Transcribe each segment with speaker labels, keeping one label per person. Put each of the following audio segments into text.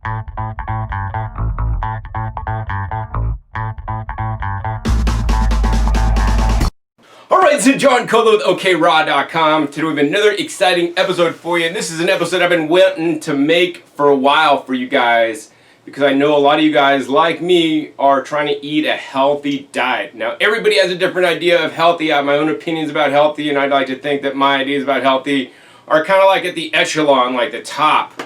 Speaker 1: Alright, so John Colo with OKRaw.com. Today we have another exciting episode for you, and this is an episode I've been wanting to make for a while for you guys, because I know a lot of you guys, like me, are trying to eat a healthy diet. Now, everybody has a different idea of healthy. I have my own opinions about healthy, and I'd like to think that my ideas about healthy are kind of like at the echelon, like the top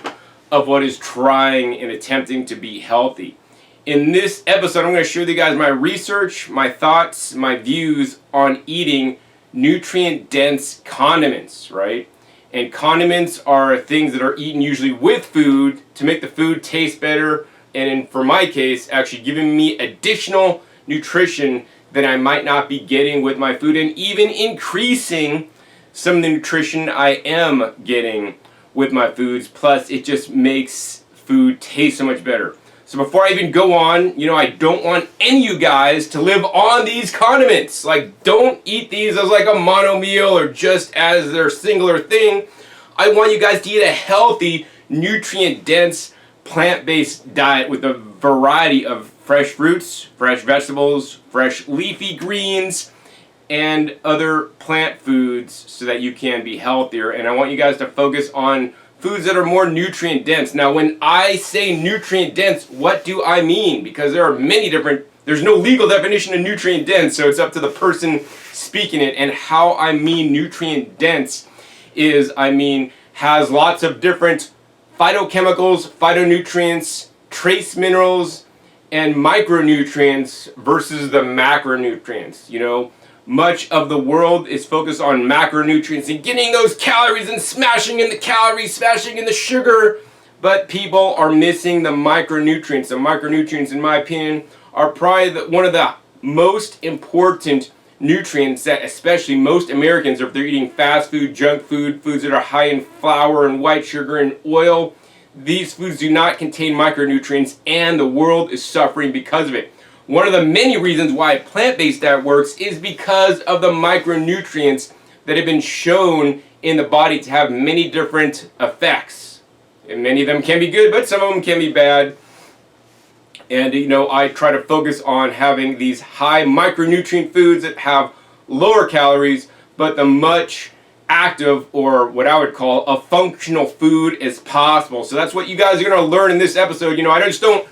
Speaker 1: of what is trying and attempting to be healthy. In this episode, I'm going to share with you guys my research, my thoughts, my views on eating nutrient-dense condiments, right? And condiments are things that are eaten usually with food to make the food taste better, and for my case, actually giving me additional nutrition that I might not be getting with my food, and even increasing some of the nutrition I am getting with my foods. Plus, it just makes food taste so much better. So before I even go on, I don't want any of you guys to live on these condiments. Like, don't eat these as like a mono meal or just as their singular thing. I want you guys to eat a healthy, nutrient-dense, plant-based diet with a variety of fresh fruits, fresh vegetables, fresh leafy greens, and other plant foods so that you can be healthier. And I want you guys to focus on foods that are more nutrient dense. Now, when I say nutrient dense, what do I mean? Because there are many different, there's no legal definition of nutrient dense, so it's up to the person speaking it. And how I mean nutrient dense is, has lots of different phytochemicals, phytonutrients, trace minerals, and micronutrients versus the macronutrients. Much of the world is focused on macronutrients and getting those calories and smashing in the calories, smashing in the sugar, but people are missing the micronutrients. The micronutrients, in my opinion, are probably one of the most important nutrients that especially most Americans, if they're eating fast food, junk food, foods that are high in flour and white sugar and oil, these foods do not contain micronutrients, and the world is suffering because of it. One of the many reasons why a plant-based diet works is because of the micronutrients that have been shown in the body to have many different effects. And many of them can be good, but some of them can be bad. And I try to focus on having these high micronutrient foods that have lower calories, but the much active, or what I would call a functional food, as possible. So that's what you guys are going to learn in this episode. I just don't,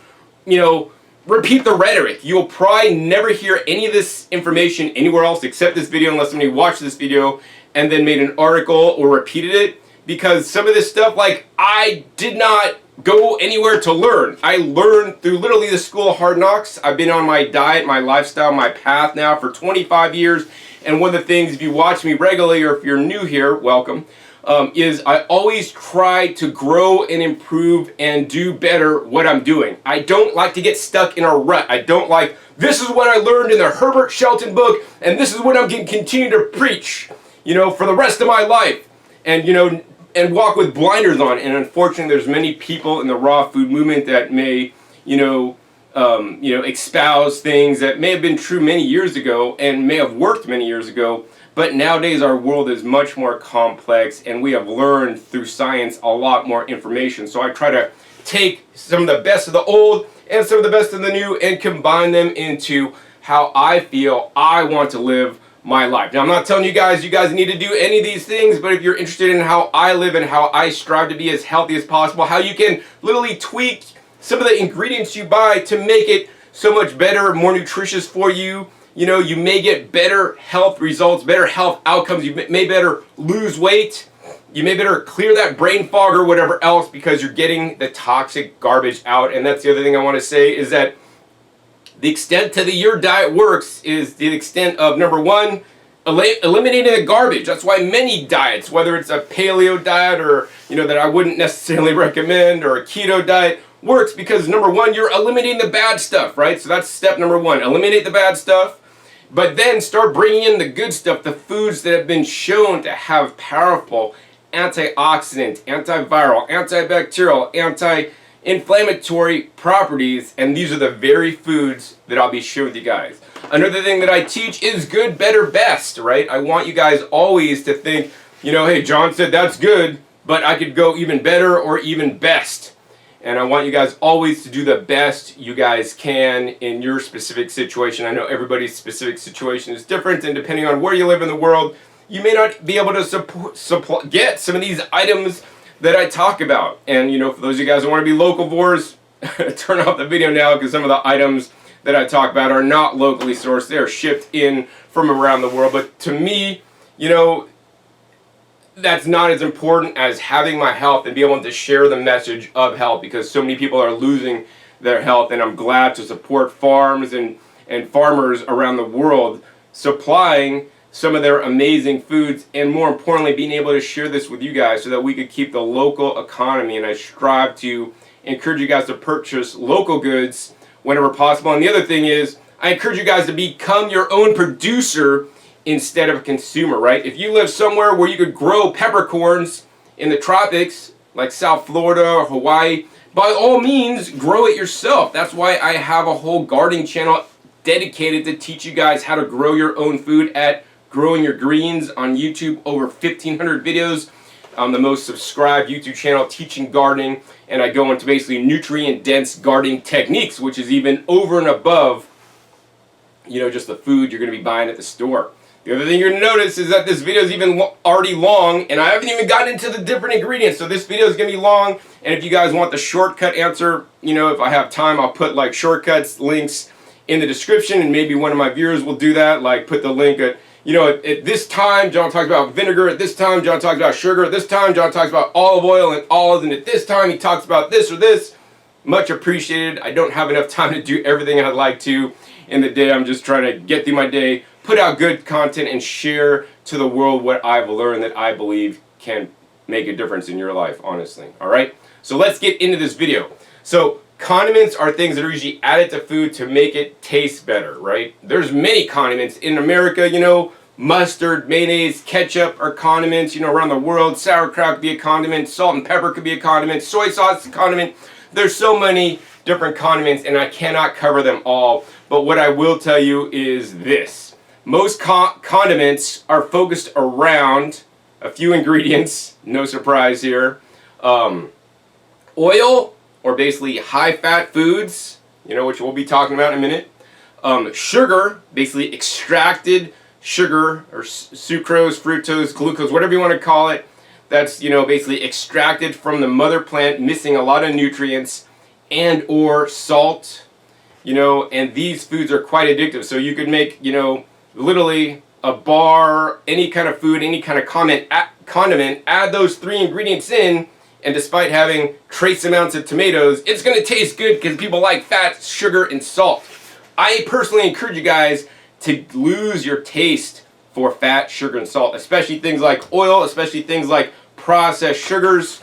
Speaker 1: repeat the rhetoric. You'll probably never hear any of this information anywhere else except this video, unless somebody watched this video and then made an article or repeated it, because some of this stuff, I did not go anywhere to learn. I learned through literally the school of hard knocks. I've been on my diet, my lifestyle, my path now for 25 years, and one of the things, if you watch me regularly or if you're new here, welcome, is I always try to grow and improve and do better what I'm doing. I don't like to get stuck in a rut. I don't like, this is what I learned in the Herbert Shelton book, and this is what I'm going to continue to preach, for the rest of my life, and, and walk with blinders on. And unfortunately, there's many people in the raw food movement that may, espouse things that may have been true many years ago and may have worked many years ago. But nowadays our world is much more complex, and we have learned through science a lot more information. So I try to take some of the best of the old and some of the best of the new and combine them into how I feel I want to live my life. Now, I'm not telling you guys need to do any of these things, but if you're interested in how I live and how I strive to be as healthy as possible, how you can literally tweak some of the ingredients you buy to make it so much better, more nutritious for you, you may get better health results, better health outcomes. You may better lose weight. You may better clear that brain fog or whatever else, because you're getting the toxic garbage out. And that's the other thing I want to say, is that the extent to your diet works is the extent of, number one, eliminating the garbage. That's why many diets, whether it's a paleo diet or, that I wouldn't necessarily recommend, or a keto diet, works because, number one, you're eliminating the bad stuff, right? So that's step number one. Eliminate the bad stuff. But then start bringing in the good stuff, the foods that have been shown to have powerful antioxidant, antiviral, antibacterial, anti-inflammatory properties, and these are the very foods that I'll be sharing with you guys. Another thing that I teach is good, better, best, right? I want you guys always to think, hey, John said that's good, but I could go even better or even best. And I want you guys always to do the best you guys can in your specific situation. I know everybody's specific situation is different, and depending on where you live in the world, you may not be able to get some of these items that I talk about. And for those of you guys who want to be locavores, turn off the video now, because some of the items that I talk about are not locally sourced. They are shipped in from around the world. But to me, that's not as important as having my health and be able to share the message of health, because so many people are losing their health, and I'm glad to support farms and farmers around the world supplying some of their amazing foods, and more importantly being able to share this with you guys so that we could keep the local economy. And I strive to encourage you guys to purchase local goods whenever possible. And the other thing is, I encourage you guys to become your own producer instead of a consumer, right? If you live somewhere where you could grow peppercorns in the tropics, like South Florida or Hawaii, by all means, grow it yourself. That's why I have a whole gardening channel dedicated to teach you guys how to grow your own food at Growing Your Greens on YouTube. Over 1,500 videos. I'm the most subscribed YouTube channel teaching gardening, and I go into basically nutrient-dense gardening techniques, which is even over and above, just the food you're going to be buying at the store. The other thing you're going to notice is that this video is even already long, and I haven't even gotten into the different ingredients, so this video is going to be long. And if you guys want the shortcut answer, if I have time, I'll put like shortcuts links in the description, and maybe one of my viewers will do that, like put the link at, at this time John talks about vinegar, at this time John talks about sugar, at this time John talks about olive oil and olives, and at this time he talks about this or this. Much appreciated. I don't have enough time to do everything I'd like to in the day. I'm just trying to get through my day, put out good content, and share to the world what I've learned that I believe can make a difference in your life, honestly. All right? So let's get into this video. So condiments are things that are usually added to food to make it taste better, right? There's many condiments. In America, mustard, mayonnaise, ketchup are condiments. Around the world, sauerkraut could be a condiment, salt and pepper could be a condiment, soy sauce is a condiment. There's so many different condiments, and I cannot cover them all. But what I will tell you is this. Most condiments are focused around a few ingredients, no surprise here. Oil, or basically high-fat foods, which we'll be talking about in a minute. Sugar, basically extracted sugar, or sucrose, fructose, glucose, whatever you want to call it. That's, basically extracted from the mother plant, missing a lot of nutrients, and or salt, and these foods are quite addictive. So you could make, literally a bar, any kind of food, any kind of condiment, add those 3 ingredients in, and despite having trace amounts of tomatoes, it's going to taste good because people like fat, sugar, and salt. I personally encourage you guys to lose your taste for fat, sugar, and salt, especially things like oil, especially things like processed sugars,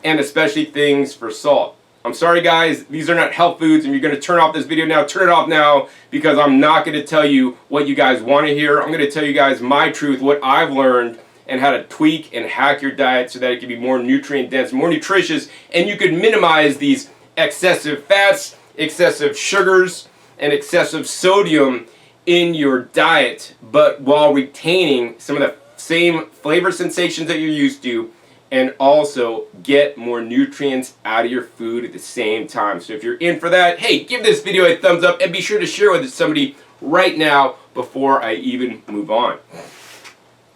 Speaker 1: and especially things for salt. I'm sorry guys, these are not health foods, and you're going to turn off this video now. Turn it off now, because I'm not going to tell you what you guys want to hear. I'm going to tell you guys my truth, what I've learned, and how to tweak and hack your diet so that it can be more nutrient dense, more nutritious, and you can minimize these excessive fats, excessive sugars, and excessive sodium in your diet, but while retaining some of the same flavor sensations that you're used to, and also get more nutrients out of your food at the same time. So if you're in for that, hey, give this video a thumbs up, and be sure to share with somebody right now before I even move on.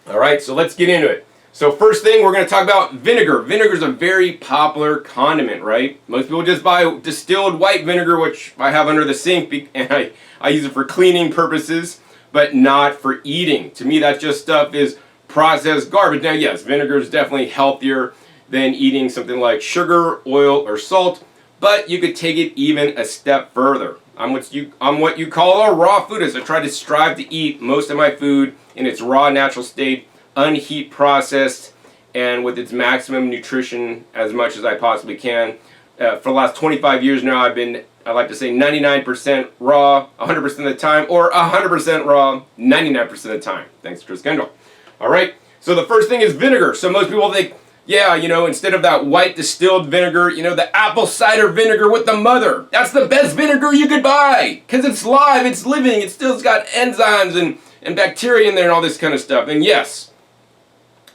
Speaker 1: All right, so let's get into it. So first thing, we're going to talk about vinegar. Vinegar is a very popular condiment, right? Most people just buy distilled white vinegar, which I have under the sink, and I use it for cleaning purposes, but not for eating. To me, that just stuff is processed garbage. Now, yes, vinegar is definitely healthier than eating something like sugar, oil, or salt, but you could take it even a step further. I'm what you call a raw foodist. I try to strive to eat most of my food in its raw, natural state, unheat processed, and with its maximum nutrition as much as I possibly can. For the last 25 years now, I like to say 99% raw 100% of the time, or 100% raw 99% of the time. Thanks, Chris Kendall. All right, so the first thing is vinegar. So most people think, yeah, instead of that white distilled vinegar, the apple cider vinegar with the mother. That's the best vinegar you could buy, because it's live, it's living, it's got enzymes and bacteria in there and all this kind of stuff. And yes,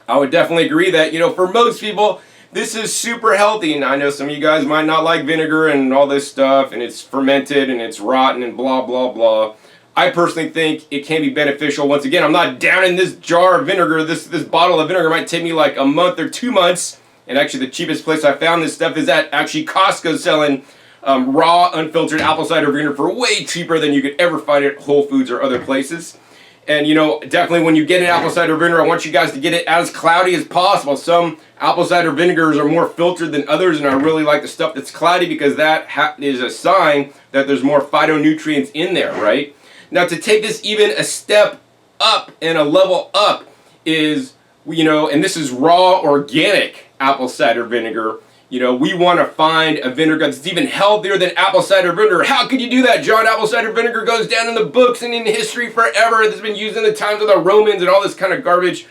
Speaker 1: I would definitely agree that, for most people, This is super healthy, and I know some of you guys might not like vinegar and all this stuff, and it's fermented and it's rotten and blah, blah, blah. I personally think it can be beneficial. Once again, I'm not downing this jar of vinegar. This bottle of vinegar might take me like a month or 2 months. And actually the cheapest place I found this stuff is at actually Costco, selling raw unfiltered apple cider vinegar for way cheaper than you could ever find at Whole Foods or other places. And you know, definitely when you get an apple cider vinegar, I want you guys to get it as cloudy as possible. Some apple cider vinegars are more filtered than others, and I really like the stuff that's cloudy because that is a sign that there's more phytonutrients in there, right? Now, to take this even a step up and a level up is, you know, and this is raw organic apple cider vinegar. You know, we want to find a vinegar that's even healthier than apple cider vinegar. How could you do that, John? Apple cider vinegar goes down in the books and in history forever. It's been used in the times of the Romans and all this kind of garbage.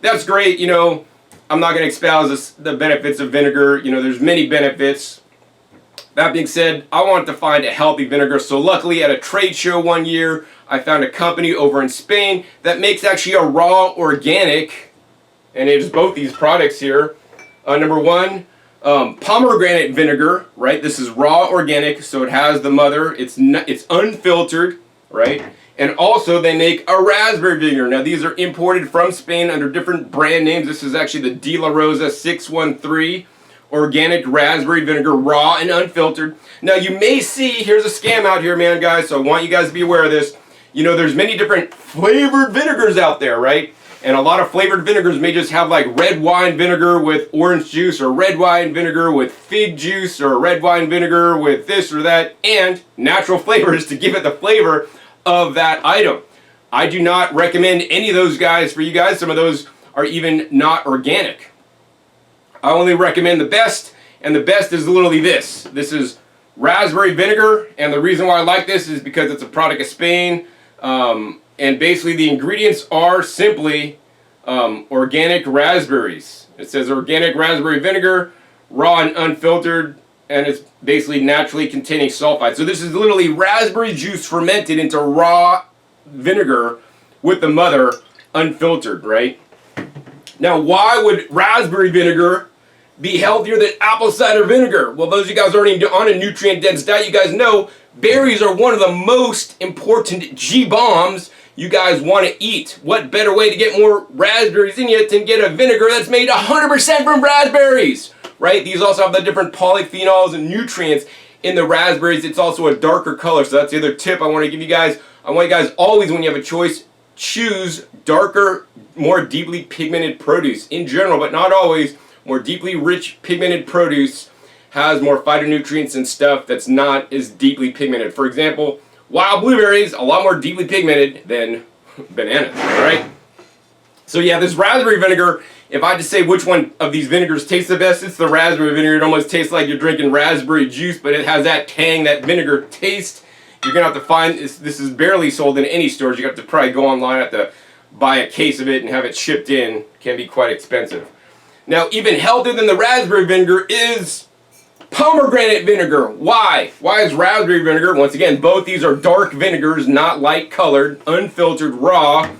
Speaker 1: That's great, you know. I'm not going to espouse the benefits of vinegar. You know, there's many benefits. That being said, I wanted to find a healthy vinegar. So luckily at a trade show one year, I found a company over in Spain that makes actually a raw organic, and it is both these products here. Number one, pomegranate vinegar, right? This is raw organic, so it has the mother. It's unfiltered, right? And also they make a raspberry vinegar. Now these are imported from Spain under different brand names. This is actually the De La Rosa 613 organic raspberry vinegar, raw and unfiltered. Now you may see, here's a scam out here, man, guys, so I want you guys to be aware of this. You know, there's many different flavored vinegars out there, right? And a lot of flavored vinegars may just have like red wine vinegar with orange juice, or red wine vinegar with fig juice, or red wine vinegar with this or that, and natural flavors to give it the flavor of that item. I do not recommend any of those guys for you guys. Some of those are even not organic. I only recommend the best, and the best is literally this. This is raspberry vinegar, and the reason why I like this is because it's a product of Spain, and basically the ingredients are simply organic raspberries. It says organic raspberry vinegar, raw and unfiltered, and it's basically naturally containing sulfite. So this is literally raspberry juice fermented into raw vinegar with the mother unfiltered, right? Now, why would raspberry vinegar be healthier than apple cider vinegar? Well, those of you guys already on a nutrient-dense diet, you guys know berries are one of the most important G-bombs you guys want to eat. What better way to get more raspberries in you than get a vinegar that's made 100% from raspberries, right? These also have the different polyphenols and nutrients in the raspberries. It's also a darker color, so that's the other tip I want to give you guys. I want you guys always, when you have a choice, choose darker, more deeply pigmented produce. In general, but not always, more deeply rich pigmented produce has more phytonutrients and stuff that's not as deeply pigmented. For example, wild blueberries, a lot more deeply pigmented than bananas, right? So yeah, this raspberry vinegar, if I had to say which one of these vinegars tastes the best, it's the raspberry vinegar. It almost tastes like you're drinking raspberry juice, but it has that tang, that vinegar taste. You're going to have to find, this is barely sold in any stores. You have to probably go online, have to buy a case of it and have it shipped in. It can be quite expensive. Now, even healthier than the raspberry vinegar is pomegranate vinegar. Why? Why is raspberry vinegar? Once again, both these are dark vinegars, not light colored, unfiltered, raw.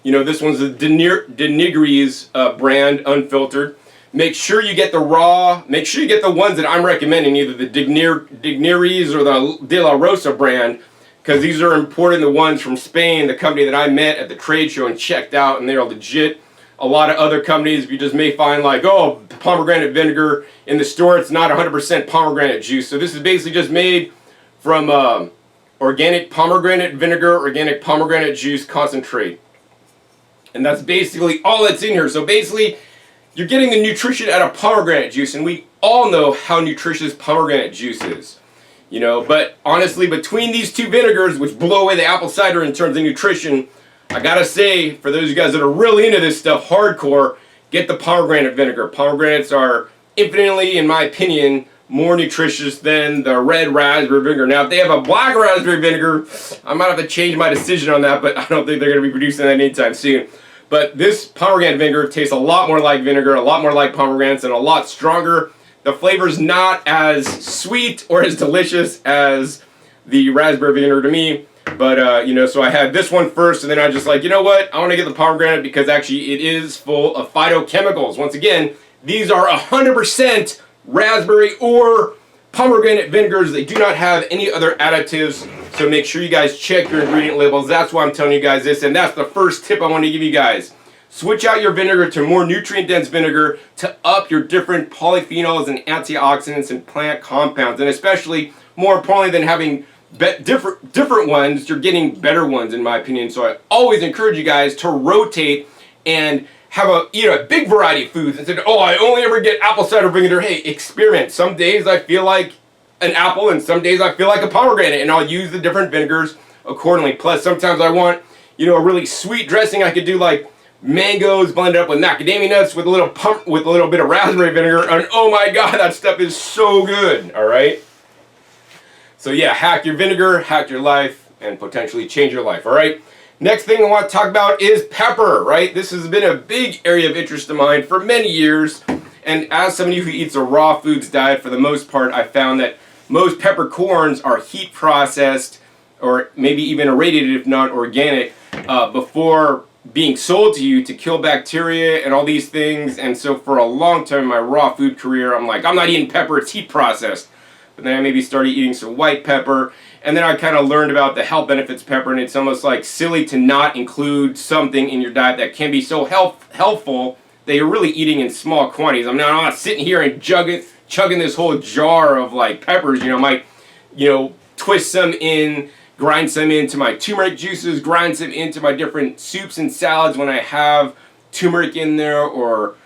Speaker 1: You know, this one's the De Nigris brand, unfiltered. Make sure you get the raw, make sure you get the ones that I'm recommending, either the De Nigris or the De La Rosa brand, because these are imported, the ones from Spain, the company that I met at the trade show and checked out, and they're legit. A lot of other companies, you just may find like, oh, pomegranate vinegar in the store, it's not 100% pomegranate juice. So this is basically just made from organic pomegranate vinegar, organic pomegranate juice concentrate. And that's basically all that's in here. So basically, you're getting the nutrition out of pomegranate juice, and we all know how nutritious pomegranate juice is. You know, but honestly, between these two vinegars, which blow away the apple cider in terms of nutrition, I gotta say, for those of you guys that are really into this stuff, hardcore, get the pomegranate vinegar. Pomegranates are infinitely, in my opinion, more nutritious than the red raspberry vinegar. Now, if they have a black raspberry vinegar, I might have to change my decision on that, but I don't think they're gonna be producing that anytime soon. But this pomegranate vinegar tastes a lot more like vinegar, a lot more like pomegranates, and a lot stronger. The flavor's not as sweet or as delicious as the raspberry vinegar to me. But, you know, so I had this one first, and then I just like, you know what? I want to get the pomegranate because actually it is full of phytochemicals. Once again, These are 100% raspberry or pomegranate vinegars. They do not have any other additives, so make sure you guys check your ingredient labels. That's why I'm telling you guys this, and that's the first tip I want to give you guys. Switch out your vinegar to more nutrient-dense vinegar to up your different polyphenols and antioxidants and plant compounds, and especially, more importantly than having different ones, you're getting better ones in my opinion. So I always encourage you guys to rotate and eat a big variety of foods. Instead of, oh, I only ever get apple cider vinegar. Hey, experiment. Some days I feel like an apple and some days I feel like a pomegranate, and I'll use the different vinegars accordingly. Plus sometimes I want, a really sweet dressing. I could do like mangoes blended up with macadamia nuts with a little bit of raspberry vinegar, and oh my god, that stuff is so good. All right, so yeah, hack your vinegar, hack your life, and potentially change your life. All right, next thing I want to talk about is pepper. Right, this has been a big area of interest of mine for many years, and as somebody who eats a raw foods diet for the most part, I found that most peppercorns are heat processed or maybe even irradiated if not organic before being sold to you to kill bacteria and all these things. And so for a long time in my raw food career, I'm like, I'm not eating pepper, it's heat processed. But then I maybe started eating some white pepper, and then I kind of learned about the health benefits of pepper, and it's almost like silly to not include something in your diet that can be so helpful that you're really eating in small quantities. I'm not sitting here and chugging this whole jar of like peppers. I might twist some in, grind some into my turmeric juices, grind some into my different soups and salads when I have turmeric in there, or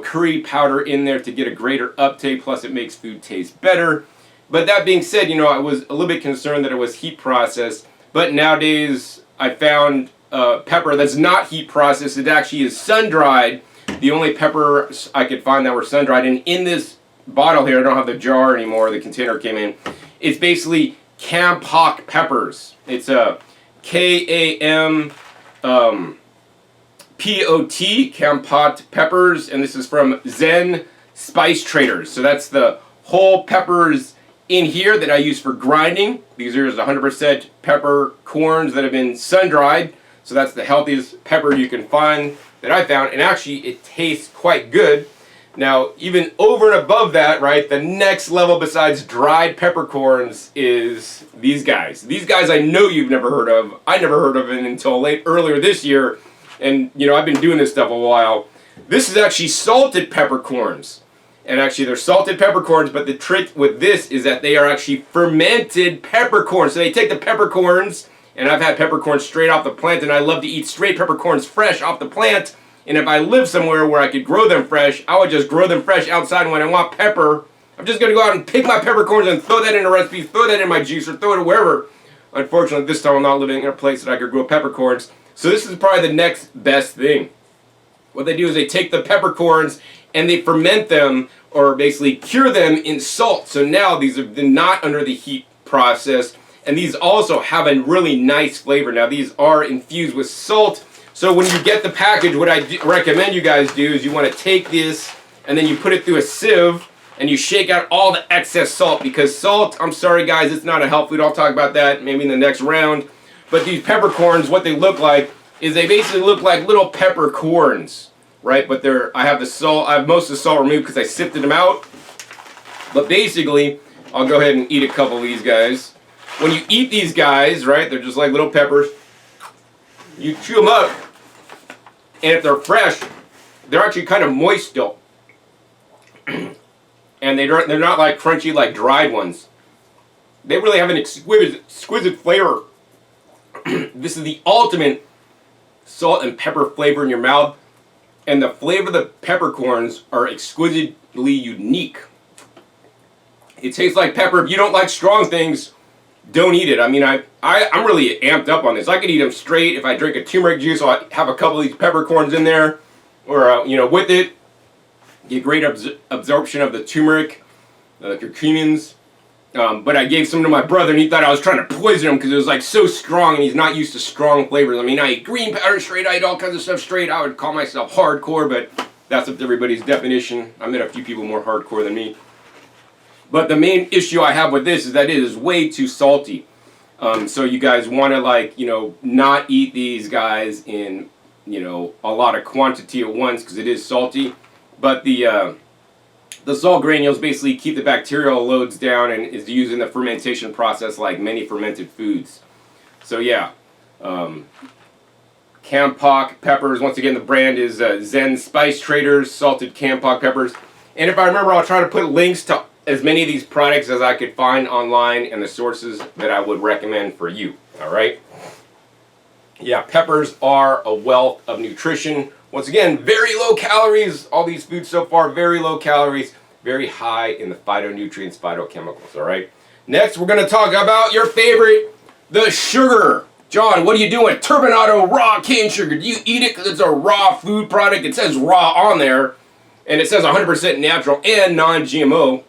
Speaker 1: curry powder in there to get a greater uptake. Plus it makes food taste better. But that being said, I was a little bit concerned that it was heat processed. But nowadays I found pepper that's not heat processed. It actually is sun-dried. The only peppers I could find that were sun-dried, and in this bottle here, I don't have the jar anymore, the container came in, it's basically Kampot peppers. It's a Kampot, Kampot peppers, and this is from Zen Spice Traders. So that's the whole peppers in here that I use for grinding. These are 100% peppercorns that have been sun-dried. So that's the healthiest pepper you can find that I found, and actually it tastes quite good. Now, even over and above that, right, the next level besides dried peppercorns is these guys. These guys I know you've never heard of. I never heard of it until earlier this year, and I've been doing this stuff a while. This is actually salted peppercorns, and actually they're salted peppercorns, but the trick with this is that they are actually fermented peppercorns. So they take the peppercorns, and I've had peppercorns straight off the plant, and I love to eat straight peppercorns fresh off the plant. And if I live somewhere where I could grow them fresh, I would just grow them fresh outside. And when I want pepper, I'm just going to go out and pick my peppercorns and throw that in a recipe, throw that in my juice, or throw it wherever. Unfortunately, this time I'm not living in a place that I could grow peppercorns. So this is probably the next best thing. What they do is they take the peppercorns and they ferment them, or basically cure them in salt. So now these are not under the heat process. And these also have a really nice flavor. Now these are infused with salt. So when you get the package, what I recommend you guys do is you want to take this and then you put it through a sieve and you shake out all the excess salt, because salt, I'm sorry guys, it's not a health food. I'll talk about that maybe in the next round. But these peppercorns, what they look like is they basically look like little peppercorns, right? But I have most of the salt removed because I sifted them out. But basically, I'll go ahead and eat a couple of these guys. When you eat these guys, right, they're just like little peppers. You chew them up, and if they're fresh, they're actually kind of moist still. And they're not like crunchy like dried ones. They really have an exquisite flavor. This is the ultimate salt and pepper flavor in your mouth, and the flavor of the peppercorns are exquisitely unique. It tastes like pepper. If you don't like strong things, don't eat it. I mean, I'm really amped up on this. I could eat them straight. If I drink a turmeric juice, I'll have a couple of these peppercorns in there, or with it, get great absorption of the turmeric, the curcumins. But I gave some to my brother, and he thought I was trying to poison him because it was like so strong, and he's not used to strong flavors. I mean, I eat green powder straight. I eat all kinds of stuff straight. I would call myself hardcore, but that's up to everybody's definition. I met a few people more hardcore than me. But the main issue I have with this is that it is way too salty. So you guys want to not eat these guys in, a lot of quantity at once because it is salty. But the salt granules basically keep the bacterial loads down and is used in the fermentation process like many fermented foods. So yeah, Kampot peppers. Once again, the brand is Zen Spice Traders salted Kampot peppers. And if I remember, I'll try to put links to as many of these products as I could find online and the sources that I would recommend for you. All right. Yeah, peppers are a wealth of nutrition. Once again, very low calories. All these foods so far, very low calories, very high in the phytonutrients, phytochemicals. All right. Next, we're going to talk about your favorite, the sugar. John, what are you doing? Turbinado raw cane sugar. Do you eat it because it's a raw food product? It says raw on there, and it says 100% natural and non-GMO.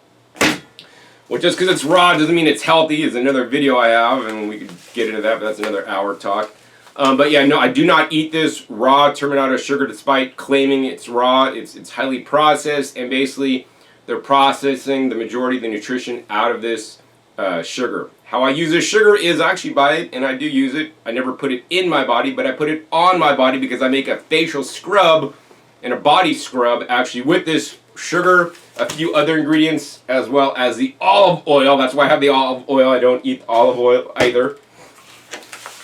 Speaker 1: Well, just because it's raw doesn't mean it's healthy. Is another video I have, and we could get into that, but that's another hour talk. But yeah, no, I do not eat this raw turbinado sugar, despite claiming it's raw. It's highly processed, and basically they're processing the majority of the nutrition out of this sugar. How I use this sugar is I actually buy it, and I do use it. I never put it in my body, but I put it on my body because I make a facial scrub and a body scrub actually with this sugar, a few other ingredients, as well as the olive oil. That's why I have the olive oil. I don't eat olive oil either.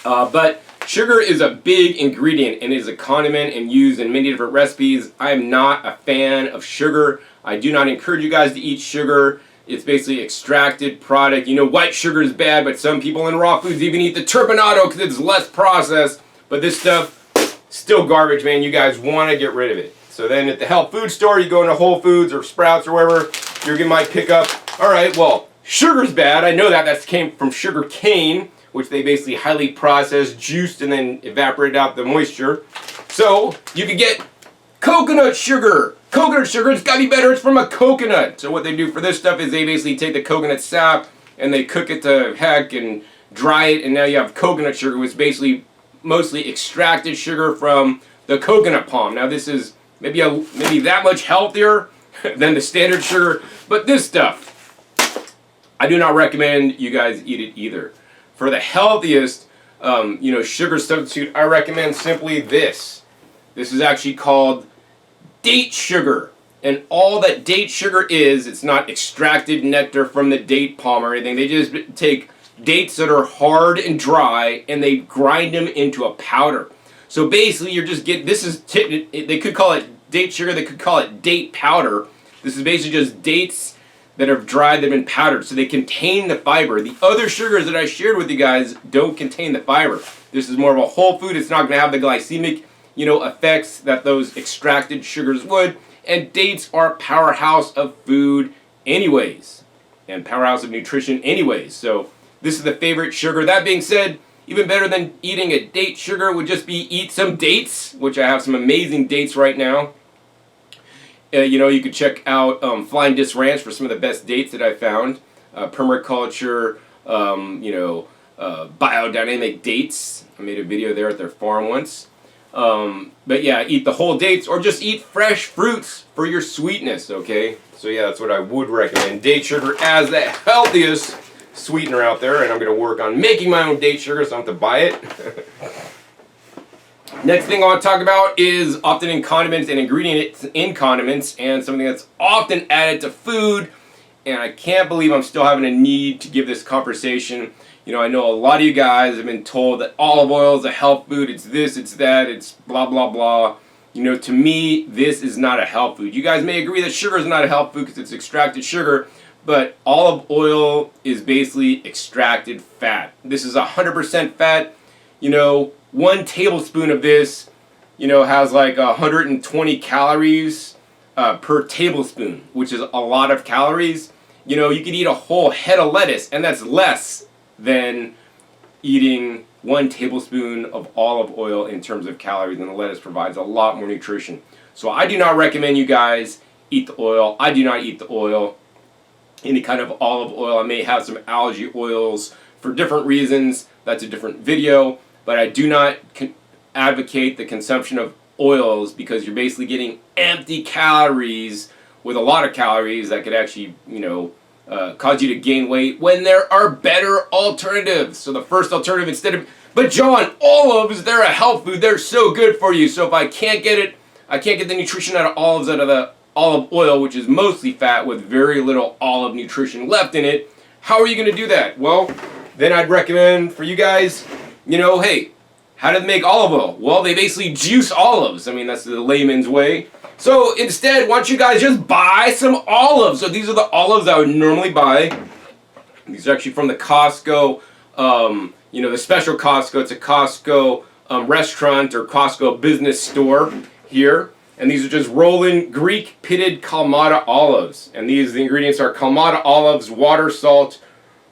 Speaker 1: But sugar is a big ingredient and is a condiment and used in many different recipes. I am not a fan of sugar. I do not encourage you guys to eat sugar. It's basically extracted product. You know, white sugar is bad, but some people in raw foods even eat the turbinado because it's less processed. But this stuff, still garbage, man. You guys want to get rid of it. So then at the health food store, you go into Whole Foods or Sprouts or wherever, you might pick up, all right, well, sugar's bad. I know that. That came from sugar cane, which they basically highly processed, juiced, and then evaporated out the moisture. So you could get coconut sugar. Coconut sugar, it's got to be better. It's from a coconut. So what they do for this stuff is they basically take the coconut sap and they cook it to heck and dry it, and now you have coconut sugar, which is basically mostly extracted sugar from the coconut palm. Now this is maybe that much healthier than the standard sugar, but this stuff, I do not recommend you guys eat it either. For the healthiest, sugar substitute, I recommend simply this. This is actually called date sugar. And all that date sugar is, it's not extracted nectar from the date palm or anything. They just take dates that are hard and dry and they grind them into a powder. So basically you're just getting, they could call it date sugar, they could call it date powder. This is basically just dates that are dried, that have been powdered. So they contain the fiber. The other sugars that I shared with you guys don't contain the fiber. This is more of a whole food. It's not going to have the glycemic effects that those extracted sugars would. And dates are a powerhouse of food anyways, and powerhouse of nutrition anyways. So this is the favorite sugar. That being said, even better than eating a date sugar would just be eat some dates, which I have some amazing dates right now. You could check out Flying Disc Ranch for some of the best dates that I found. Permaculture, biodynamic dates. I made a video there at their farm once. But yeah, eat the whole dates or just eat fresh fruits for your sweetness, okay? So yeah, that's what I would recommend. Date sugar as the healthiest sweetener out there, and I'm going to work on making my own date sugar so I don't have to buy it. Next thing I want to talk about is often in condiments and ingredients in condiments, and something that's often added to food, and I can't believe I'm still having a need to give this conversation. I know a lot of you guys have been told that olive oil is a health food, it's this, it's that, it's blah, blah, blah. To me, this is not a health food. You guys may agree that sugar is not a health food because it's extracted sugar, but olive oil is basically extracted fat. This is 100% fat. 1 tablespoon of this, has like 120 calories per tablespoon, which is a lot of calories. You could eat a whole head of lettuce, and that's less than eating 1 tablespoon of olive oil in terms of calories, and the lettuce provides a lot more nutrition. So I do not recommend you guys eat the oil. I do not eat the oil, any kind of olive oil. I may have some algae oils for different reasons. That's a different video. But I do not advocate the consumption of oils because you're basically getting empty calories with a lot of calories that could actually, cause you to gain weight when there are better alternatives. So the first alternative but John, olives, they're a health food. They're so good for you. So if I can't get the nutrition out of olives out of the olive oil, which is mostly fat with very little olive nutrition left in it. How are you going to do that? Well, then I'd recommend for you guys, hey, how do they make olive oil? Well, they basically juice olives. I mean, that's the layman's way. So instead, why don't you guys just buy some olives? So these are the olives I would normally buy. These are actually from the Costco, the special Costco. It's a Costco restaurant or Costco business store here. And these are just rolling Greek pitted Kalamata olives. And the ingredients are Kalamata olives, water, salt,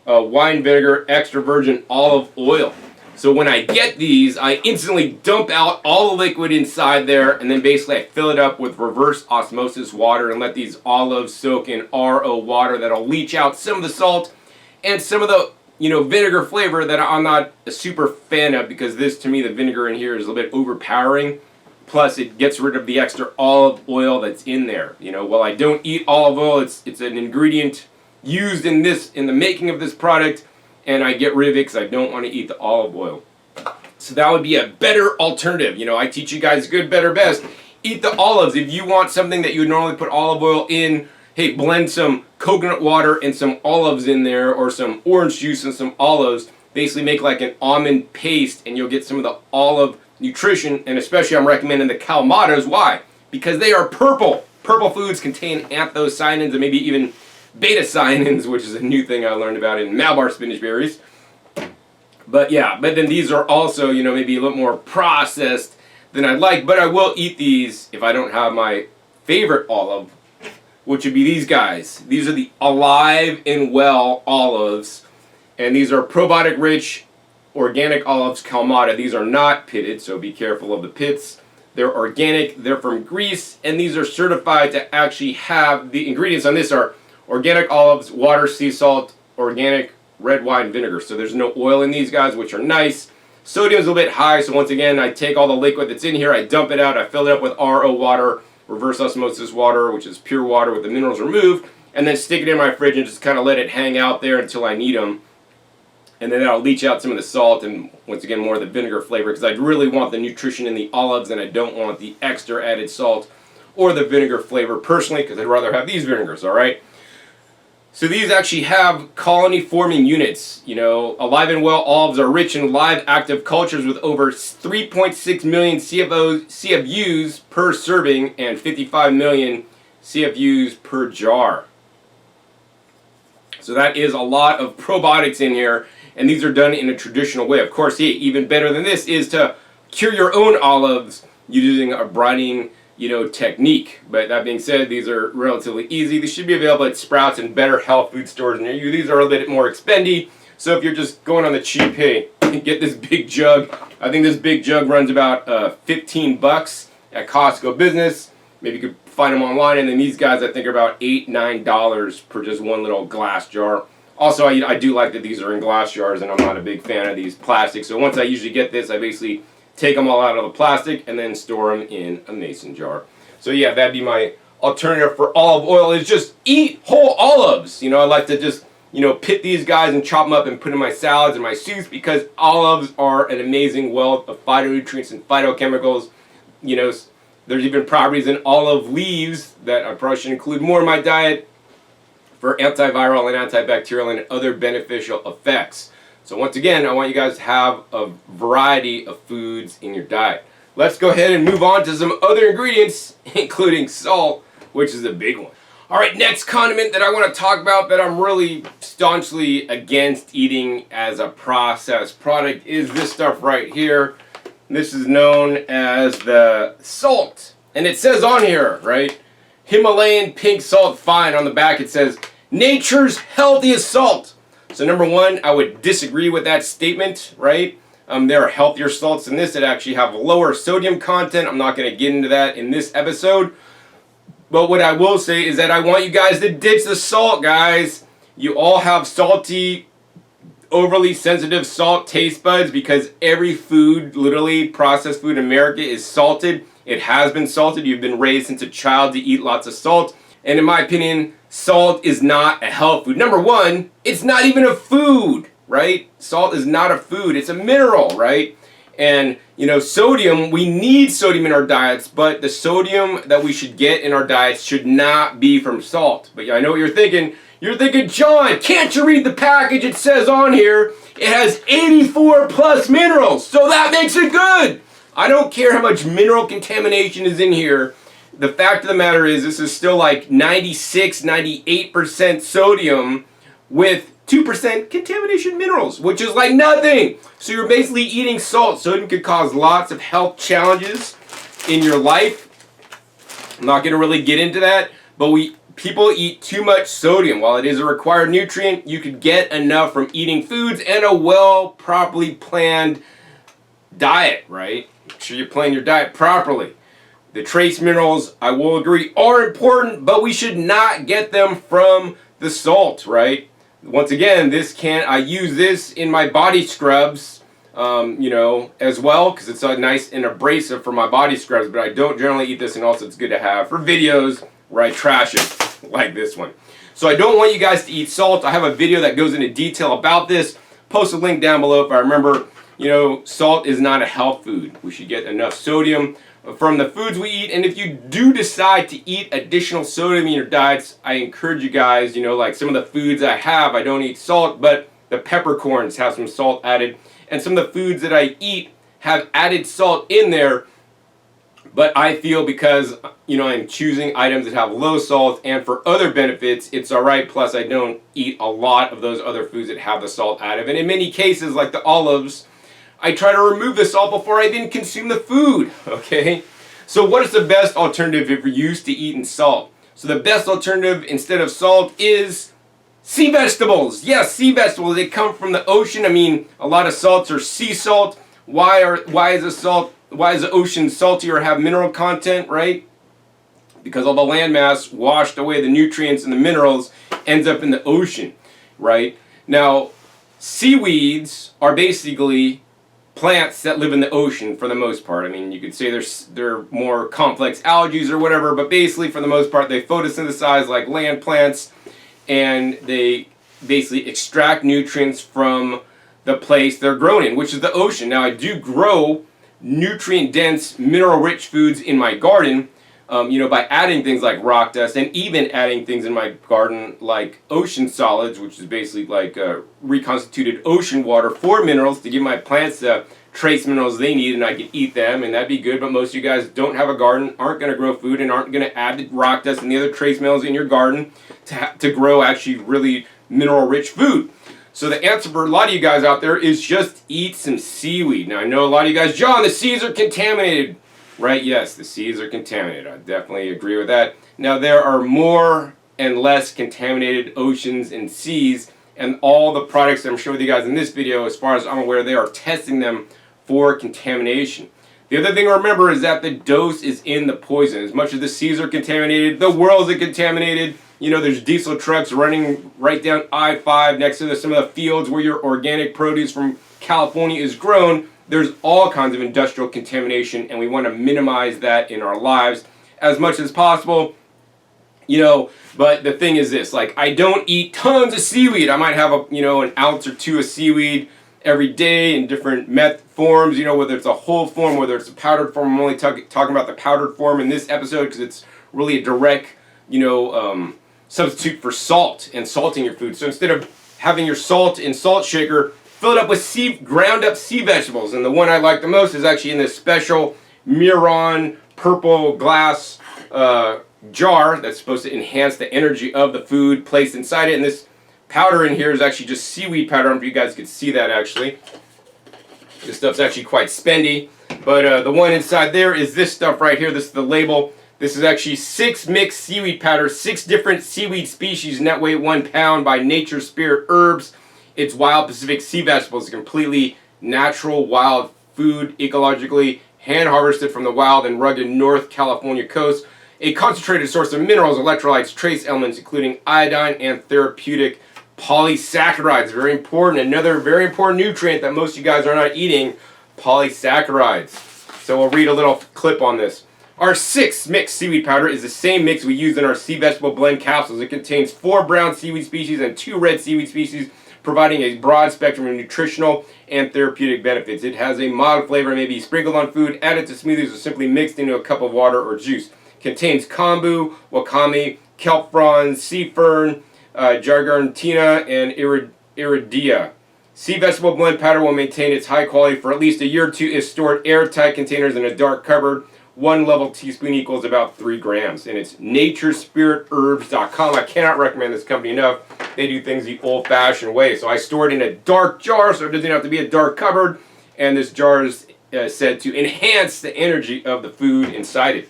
Speaker 1: wine vinegar, extra virgin olive oil. So when I get these, I instantly dump out all the liquid inside there, and then basically I fill it up with reverse osmosis water and let these olives soak in RO water that'll leach out some of the salt and some of the vinegar flavor that I'm not a super fan of, because this, to me, the vinegar in here is a little bit overpowering. Plus, it gets rid of the extra olive oil that's in there. While I don't eat olive oil, it's an ingredient used in the making of this product, and I get rid of it because I don't want to eat the olive oil. So that would be a better alternative. I teach you guys good, better, best. Eat the olives. If you want something that you would normally put olive oil in, hey, blend some coconut water and some olives in there, or some orange juice and some olives. Basically make like an almond paste, and you'll get some of the olive nutrition. And especially I'm recommending the Kalamatas. Why? Because they are purple. Purple foods contain anthocyanins and maybe even beta-cyanins, which is a new thing I learned about in Malabar spinach berries. But then these are also, maybe a little more processed than I'd like. But I will eat these if I don't have my favorite olive, which would be these guys. These are the Alive and Well olives. And these are probiotic-rich organic olives, Kalamata. These are not pitted, so be careful of the pits. They're organic, they're from Greece, and these are certified to actually have, the ingredients on this are organic olives, water, sea salt, organic red wine vinegar. So there's no oil in these guys, which are nice. Sodium's a little bit high, so once again, I take all the liquid that's in here, I dump it out, I fill it up with RO water, reverse osmosis water, which is pure water with the minerals removed, and then stick it in my fridge and just kind of let it hang out there until I need them. And then that'll leach out some of the salt and, once again, more of the vinegar flavor, because I really want the nutrition in the olives and I don't want the extra added salt or the vinegar flavor personally, because I'd rather have these vinegars, all right? So these actually have colony-forming units. Alive and Well olives are rich in live active cultures with over 3.6 million CFUs per serving and 55 million CFUs per jar. So that is a lot of probiotics in here, and these are done in a traditional way. Of course, even better than this is to cure your own olives using a brining technique. But that being said, these are relatively easy. These should be available at Sprouts and better health food stores near you. These are a little bit more expendy, so if you're just going on the cheap, hey, get this big jug. I think this big jug runs about 15 bucks at Costco Business. Maybe you could find them online, and then these guys I think are about $8-9 per just one little glass jar. Also, I do like that these are in glass jars, and I'm not a big fan of these plastics. So once I usually get this, I basically take them all out of the plastic and then store them in a mason jar. So yeah, that'd be my alternative for olive oil, is just eat whole olives. I like to just, pit these guys and chop them up and put in my salads and my soups, because olives are an amazing wealth of phytonutrients and phytochemicals. There's even properties in olive leaves that I probably should include more in my diet for antiviral and antibacterial and other beneficial effects. So once again, I want you guys to have a variety of foods in your diet. Let's go ahead and move on to some other ingredients, including salt, which is a big one. All right, next condiment that I want to talk about that I'm really staunchly against eating as a processed product is this stuff right here. This is known as the salt. And it says on here, right, Himalayan pink salt fine. On the back it says, nature's healthiest salt. So number one, I would disagree with that statement, right? There are healthier salts than this that actually have lower sodium content. I'm not going to get into that in this episode. But what I will say is that I want you guys to ditch the salt, guys. You all have salty, overly sensitive salt taste buds because every food, literally processed food in America, is salted. It has been salted. You've been raised since a child to eat lots of salt. And in my opinion, salt is not a health food. Number one, it's not even a food, right? Salt is not a food. It's a mineral, right? And, you know, sodium, we need sodium in our diets, but the sodium that we should get in our diets should not be from salt. But I know what you're thinking. You're thinking, John, can't you read the package? It says on here, it has 84 plus minerals, so that makes it good. I don't care how much mineral contamination is in here. The fact of the matter is, this is still like 96, 98% sodium with 2% contamination minerals, which is like nothing. So you're basically eating salt. Sodium could cause lots of health challenges in your life. I'm not going to really get into that, but people eat too much sodium. While it is a required nutrient, you could get enough from eating foods and a properly planned diet, right? Make sure you plan your diet properly. The trace minerals, I will agree, are important, but we should not get them from the salt, right? Once again, I use this in my body scrubs, you know, as well, because it's a nice and abrasive for my body scrubs, but I don't generally eat this, and also it's good to have for videos where I trash it, like this one. So I don't want you guys to eat salt. I have a video that goes into detail about this. Post a link down below if I remember. You know, salt is not a health food. We should get enough sodium from the foods we eat, and if you do decide to eat additional sodium in your diets, I encourage you guys, you know, like some of the foods I don't eat salt, but the peppercorns have some salt added, and some of the foods that I eat have added salt in there, but I feel because, you know, I'm choosing items that have low salt, and for other benefits, it's alright, plus I don't eat a lot of those other foods that have the salt added, and in many cases, like the olives, I try to remove the salt before I even consume the food, okay? So what is the best alternative if you're used to eating salt? So the best alternative instead of salt is sea vegetables. Yes, sea vegetables. They come from the ocean. I mean, a lot of salts are sea salt. Why is the ocean salty or have mineral content, right? Because all the landmass washed away the nutrients and the minerals ends up in the ocean, right? Now, seaweeds are basically plants that live in the ocean for the most part. I mean, you could say they're more complex algae or whatever, but basically for the most part they photosynthesize like land plants, and they basically extract nutrients from the place they're grown in, which is the ocean. Now I do grow nutrient-dense, mineral-rich foods in my garden, you know, by adding things like rock dust, and even adding things in my garden like ocean solids, which is basically like reconstituted ocean water for minerals to give my plants the trace minerals they need, and I can eat them, and that'd be good. But most of you guys don't have a garden, aren't going to grow food, and aren't going to add the rock dust and the other trace minerals in your garden to grow actually really mineral-rich food. So the answer for a lot of you guys out there is just eat some seaweed. Now I know a lot of you guys, John, the seas are contaminated. Right, yes, the seas are contaminated. I definitely agree with that. Now, there are more and less contaminated oceans and seas, and all the products that I'm showing you guys in this video, as far as I'm aware, they are testing them for contamination. The other thing to remember is that the dose is in the poison. As much as the seas are contaminated, the world is contaminated. You know, there's diesel trucks running right down I-5 next to some of the fields where your organic produce from California is grown. There's all kinds of industrial contamination, and we want to minimize that in our lives as much as possible. You know, but the thing is this, like, I don't eat tons of seaweed. I might have an ounce or two of seaweed every day in different forms, you know, whether it's a whole form, whether it's a powdered form. I'm only talking about the powdered form in this episode because it's really a direct, you know, substitute for salt and salting your food. So instead of having your salt and salt shaker, fill it up with ground up sea vegetables. And the one I like the most is actually in this special Miron purple glass jar that's supposed to enhance the energy of the food placed inside it. And this powder in here is actually just seaweed powder. I don't know if you guys could see that actually. This stuff's actually quite spendy. But the one inside there is this stuff right here. This is the label. This is actually 6 mixed seaweed powder, 6 different seaweed species, net weight 1 pound by Nature Spirit Herbs. It's wild Pacific sea vegetables, completely natural wild food, ecologically hand harvested from the wild and rugged North California coast. A concentrated source of minerals, electrolytes, trace elements, including iodine and therapeutic polysaccharides. Very important. Another very important nutrient that most of you guys are not eating, polysaccharides. So we'll read a little clip on this. Our sixth mixed seaweed powder is the same mix we use in our sea vegetable blend capsules. It contains 4 brown seaweed species and 2 red seaweed species, providing a broad spectrum of nutritional and therapeutic benefits. It has a mild flavor and may be sprinkled on food, added to smoothies, or simply mixed into a cup of water or juice. Contains kombu, wakame, kelp fronds, sea fern, jargontina, and irradiated. Sea vegetable blend powder will maintain its high quality for at least a year or two if stored airtight containers in a dark cupboard. 1 level teaspoon equals about 3 grams. And it's naturespiриtherbs.com. I cannot recommend this company enough. They do things the old-fashioned way. So I store it in a dark jar so it doesn't have to be a dark cupboard. And this jar is said to enhance the energy of the food inside it.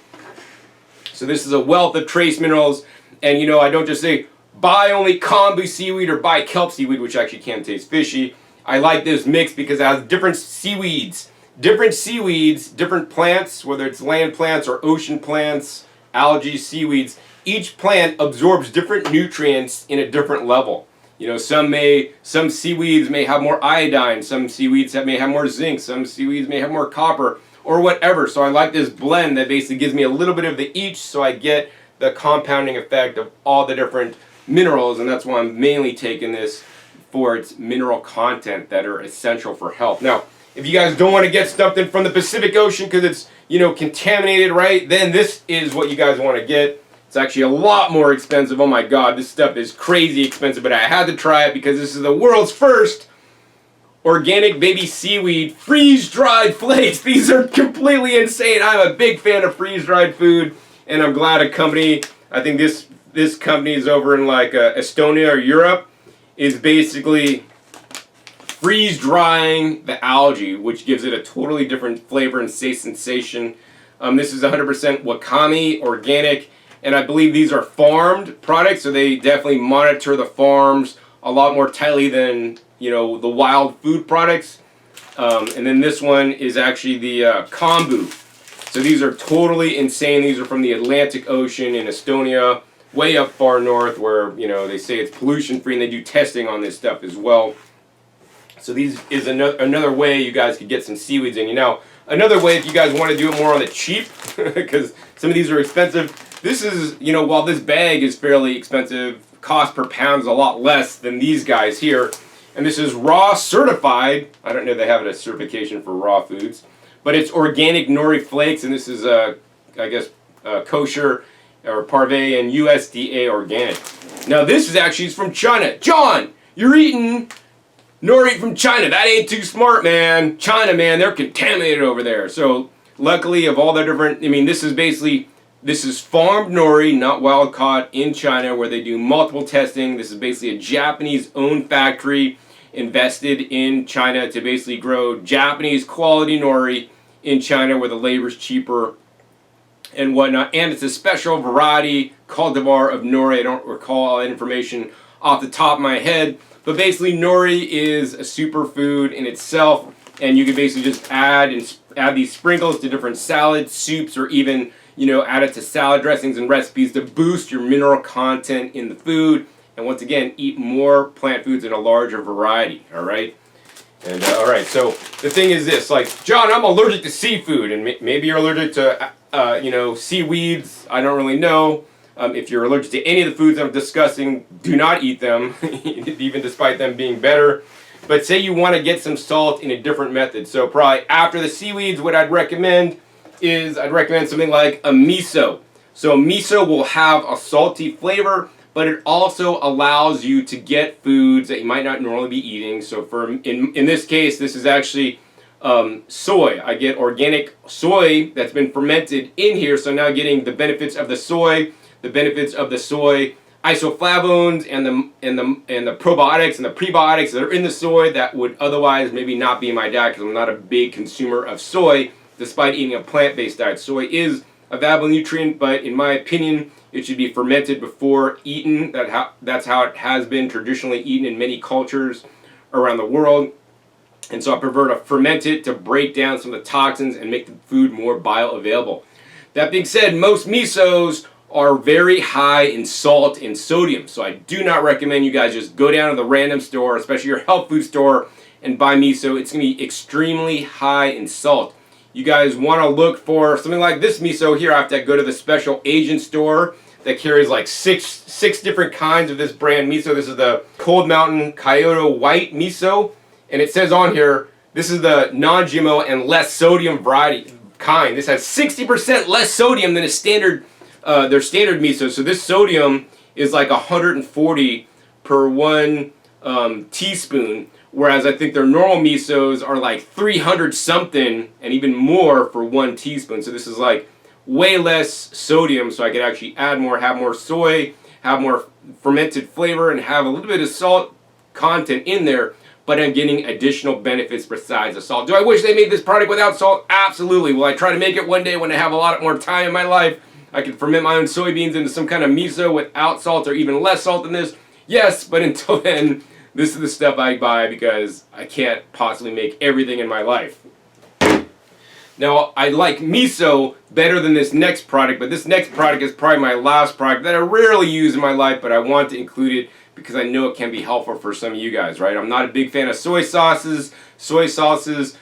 Speaker 1: So this is a wealth of trace minerals. And you know, I don't just say buy only kombu seaweed or buy kelp seaweed, which actually can taste fishy. I like this mix because it has different seaweeds, different plants, whether it's land plants or ocean plants, algae, seaweeds. Each plant absorbs different nutrients in a different level. You know, some seaweeds may have more iodine, some seaweeds may have more zinc, some seaweeds may have more copper, or whatever. So I like this blend that basically gives me a little bit of the each, so I get the compounding effect of all the different minerals, and that's why I'm mainly taking this for its mineral content that are essential for health. Now, if you guys don't want to get something from the Pacific Ocean because it's, you know, contaminated, right, then this is what you guys want to get. It's actually a lot more expensive. Oh my God, this stuff is crazy expensive, but I had to try it because this is the world's first organic baby seaweed freeze-dried flakes. These are completely insane. I'm a big fan of freeze-dried food, and I'm glad a company, I think this company is over in like Estonia or Europe, is basically freeze-drying the algae, which gives it a totally different flavor and sensation. This is 100% wakame, organic, and I believe these are farmed products, so they definitely monitor the farms a lot more tightly than, you know, the wild food products. And then this one is actually the Kombu. So these are totally insane. These are from the Atlantic Ocean in Estonia, way up far north where, you know, they say it's pollution free, and they do testing on this stuff as well. So these is another way you guys could get some seaweeds in you. Now, another way if you guys want to do it more on the cheap, because some of these are expensive, this is, you know, while this bag is fairly expensive, cost per pound is a lot less than these guys here. And this is raw certified. I don't know if they have a certification for raw foods, but it's organic nori flakes, and this is I guess kosher or parve and USDA organic. Now this is actually from China. John, you're eating nori from China. That ain't too smart, man. China, man, they're contaminated over there. So luckily, of all the different, I mean, this is farmed nori, not wild caught, in China, where they do multiple testing. This is basically a Japanese-owned factory invested in China to basically grow Japanese quality nori in China, where the labor's cheaper and whatnot. And it's a special variety cultivar of nori. I don't recall all that information off the top of my head, but basically nori is a superfood in itself, and you can basically just add these sprinkles to different salads, soups, or even, you know, add it to salad dressings and recipes to boost your mineral content in the food. And once again, eat more plant foods in a larger variety, all right? And all right, so the thing is this, like, John, I'm allergic to seafood, and maybe you're allergic to, you know, seaweeds. I don't really know. If you're allergic to any of the foods I'm discussing, do not eat them, even despite them being better. But say you want to get some salt in a different method. So probably after the seaweeds, what I'd recommend is something like a miso. So miso will have a salty flavor, but it also allows you to get foods that you might not normally be eating. So in this case, this is actually soy. I get organic soy that's been fermented in here, so now getting the benefits of the soy, isoflavones, and the probiotics and the prebiotics that are in the soy that would otherwise maybe not be in my diet, because I'm not a big consumer of soy, despite eating a plant-based diet. Soy is a valuable nutrient, but in my opinion, it should be fermented before eaten. That's how it has been traditionally eaten in many cultures around the world. And so I prefer to ferment it to break down some of the toxins and make the food more bioavailable. That being said, most misos are very high in salt and sodium. So I do not recommend you guys just go down to the random store, especially your health food store, and buy miso. It's going to be extremely high in salt. you guys want to look for something like this miso here. I have to go to the special Asian store that carries like six different kinds of this brand miso. This is the Cold Mountain Kyoto White Miso, and it says on here, this is the non-GMO and less sodium variety kind. This has 60% less sodium than a standard, their standard miso. So this sodium is like 140 per 1 teaspoon, whereas I think their normal misos are like 300 something and even more for 1 teaspoon. So this is like way less sodium, so I could actually add more, have more soy, have more fermented flavor, and have a little bit of salt content in there, but I'm getting additional benefits besides the salt. Do I wish they made this product without salt? Absolutely. Will I try to make it one day when I have a lot more time in my life? I can ferment my own soybeans into some kind of miso without salt or even less salt than this? Yes, but until then, this is the stuff I buy because I can't possibly make everything in my life. Now, I like miso better than this next product, but this next product is probably my last product that I rarely use in my life, but I want to include it because I know it can be helpful for some of you guys, right? I'm not a big fan of soy sauces. Soy sauces,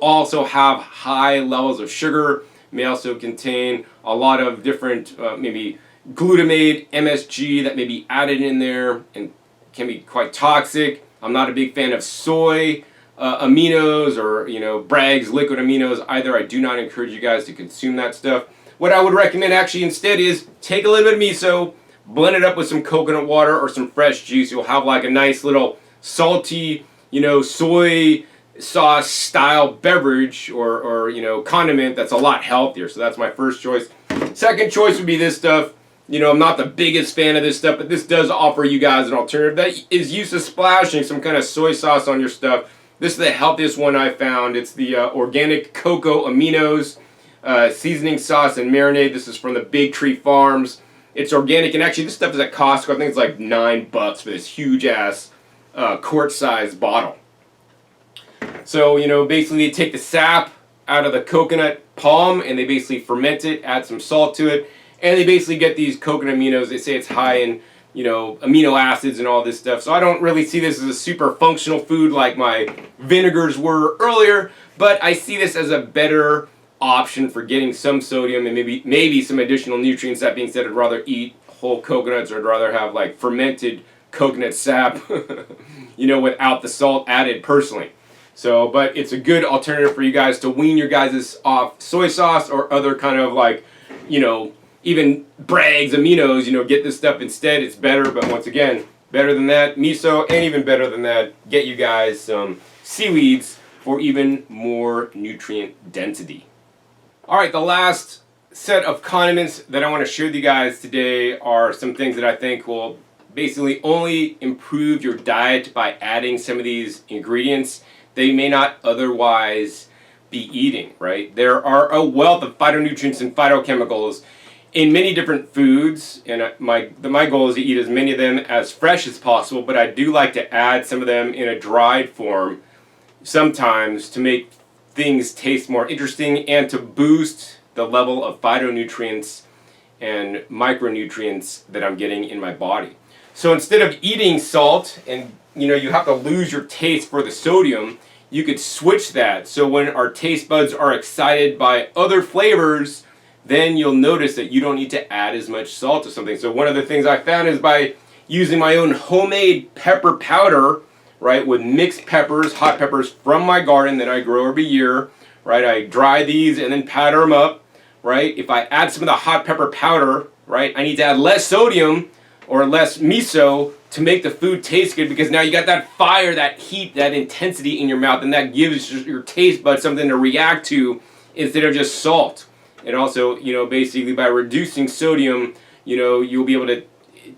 Speaker 1: also have high levels of sugar, may also contain a lot of different, maybe glutamate, MSG that may be added in there and can be quite toxic. I'm not a big fan of soy aminos or Bragg's liquid aminos either. I do not encourage you guys to consume that stuff. What I would recommend actually instead is take a little bit of miso, blend it up with some coconut water or some fresh juice. You'll have like a nice little salty, soy sauce style beverage or condiment that's a lot healthier. So that's my first choice. Second choice would be this stuff. I'm not the biggest fan of this stuff, but this does offer you guys an alternative that is used to splashing some kind of soy sauce on your stuff. This is the healthiest one I found. It's the organic cocoa aminos seasoning sauce and marinade. This is from the Big Tree Farms. It's organic, and actually this stuff is at Costco. I think it's like $9 for this huge ass quart-sized bottle. So basically they take the sap out of the coconut palm and they basically ferment it, add some salt to it, and they basically get these coconut aminos. They say it's high in amino acids and all this stuff. So I don't really see this as a super functional food like my vinegars were earlier, but I see this as a better option for getting some sodium and maybe some additional nutrients. That being said, I'd rather eat whole coconuts, or I'd rather have like fermented coconut sap, without the salt added personally. So, but it's a good alternative for you guys to wean your guys off soy sauce or other kind of like, even Bragg's aminos, get this stuff instead. It's better, but once again, better than that, miso, and even better than that, get you guys some seaweeds for even more nutrient density. All right, the last set of condiments that I want to share with you guys today are some things that I think will basically only improve your diet by adding some of these ingredients that you may not otherwise be eating, right? There are a wealth of phytonutrients and phytochemicals in many different foods, and my goal is to eat as many of them as fresh as possible, but I do like to add some of them in a dried form sometimes to make things taste more interesting and to boost the level of phytonutrients and micronutrients that I'm getting in my body. So instead of eating salt and you have to lose your taste for the sodium, you could switch that. So when our taste buds are excited by other flavors, then you'll notice that you don't need to add as much salt to something. So one of the things I found is by using my own homemade pepper powder, right, with mixed peppers, hot peppers from my garden that I grow every year, right? I dry these and then powder them up, right? If I add some of the hot pepper powder, right, I need to add less sodium or less miso to make the food taste good, because now you got that fire, that heat, that intensity in your mouth, and that gives your taste buds something to react to instead of just salt. And also, basically by reducing sodium, you'll be able to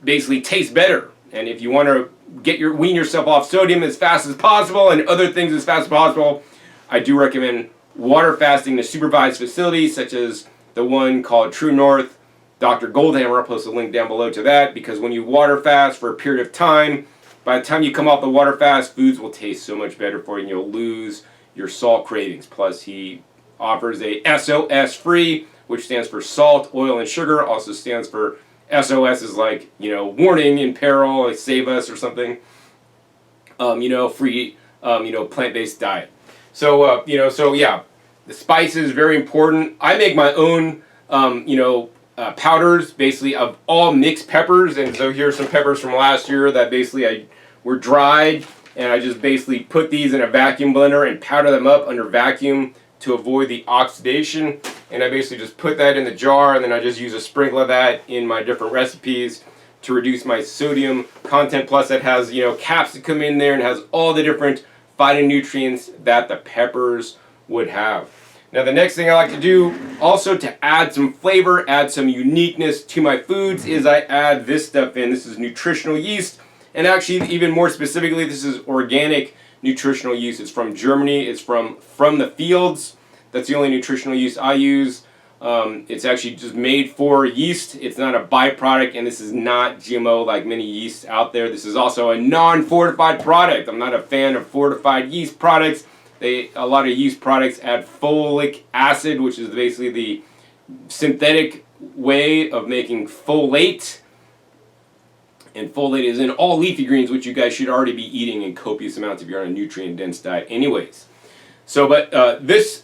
Speaker 1: basically taste better. And if you want to wean yourself off sodium as fast as possible and other things as fast as possible, I do recommend water fasting to supervised facilities such as the one called True North, Dr. Goldhammer. I'll post a link down below to that, because when you water fast for a period of time, by the time you come off the water fast, foods will taste so much better for you and you'll lose your salt cravings. Plus, he offers a SOS free, which stands for salt, oil, and sugar. Also stands for SOS is like, warning, in peril, like save us or something. Free, plant-based diet. So, so yeah, The spices, very important. I make my own, powders, basically, of all mixed peppers. And so here's some peppers from last year that basically were dried. And I just basically put these in a vacuum blender and powder them up under vacuum to avoid the oxidation. And I basically just put that in the jar, and then I just use a sprinkle of that in my different recipes to reduce my sodium content. Plus it has, capsicum in there and has all the different phytonutrients that the peppers would have. Now the next thing I like to do also to add some flavor, add some uniqueness to my foods, is I add this stuff in. This is nutritional yeast, and actually even more specifically, this is organic nutritional yeast. It's from Germany. It's from the fields. That's the only nutritional yeast I use. It's actually just made for yeast. It's not a byproduct, and this is not GMO like many yeasts out there. This is also a non-fortified product. I'm not a fan of fortified yeast products. A lot of yeast products add folic acid, which is basically the synthetic way of making folate. And folate is in all leafy greens, which you guys should already be eating in copious amounts if you're on a nutrient-dense diet anyways. So, but this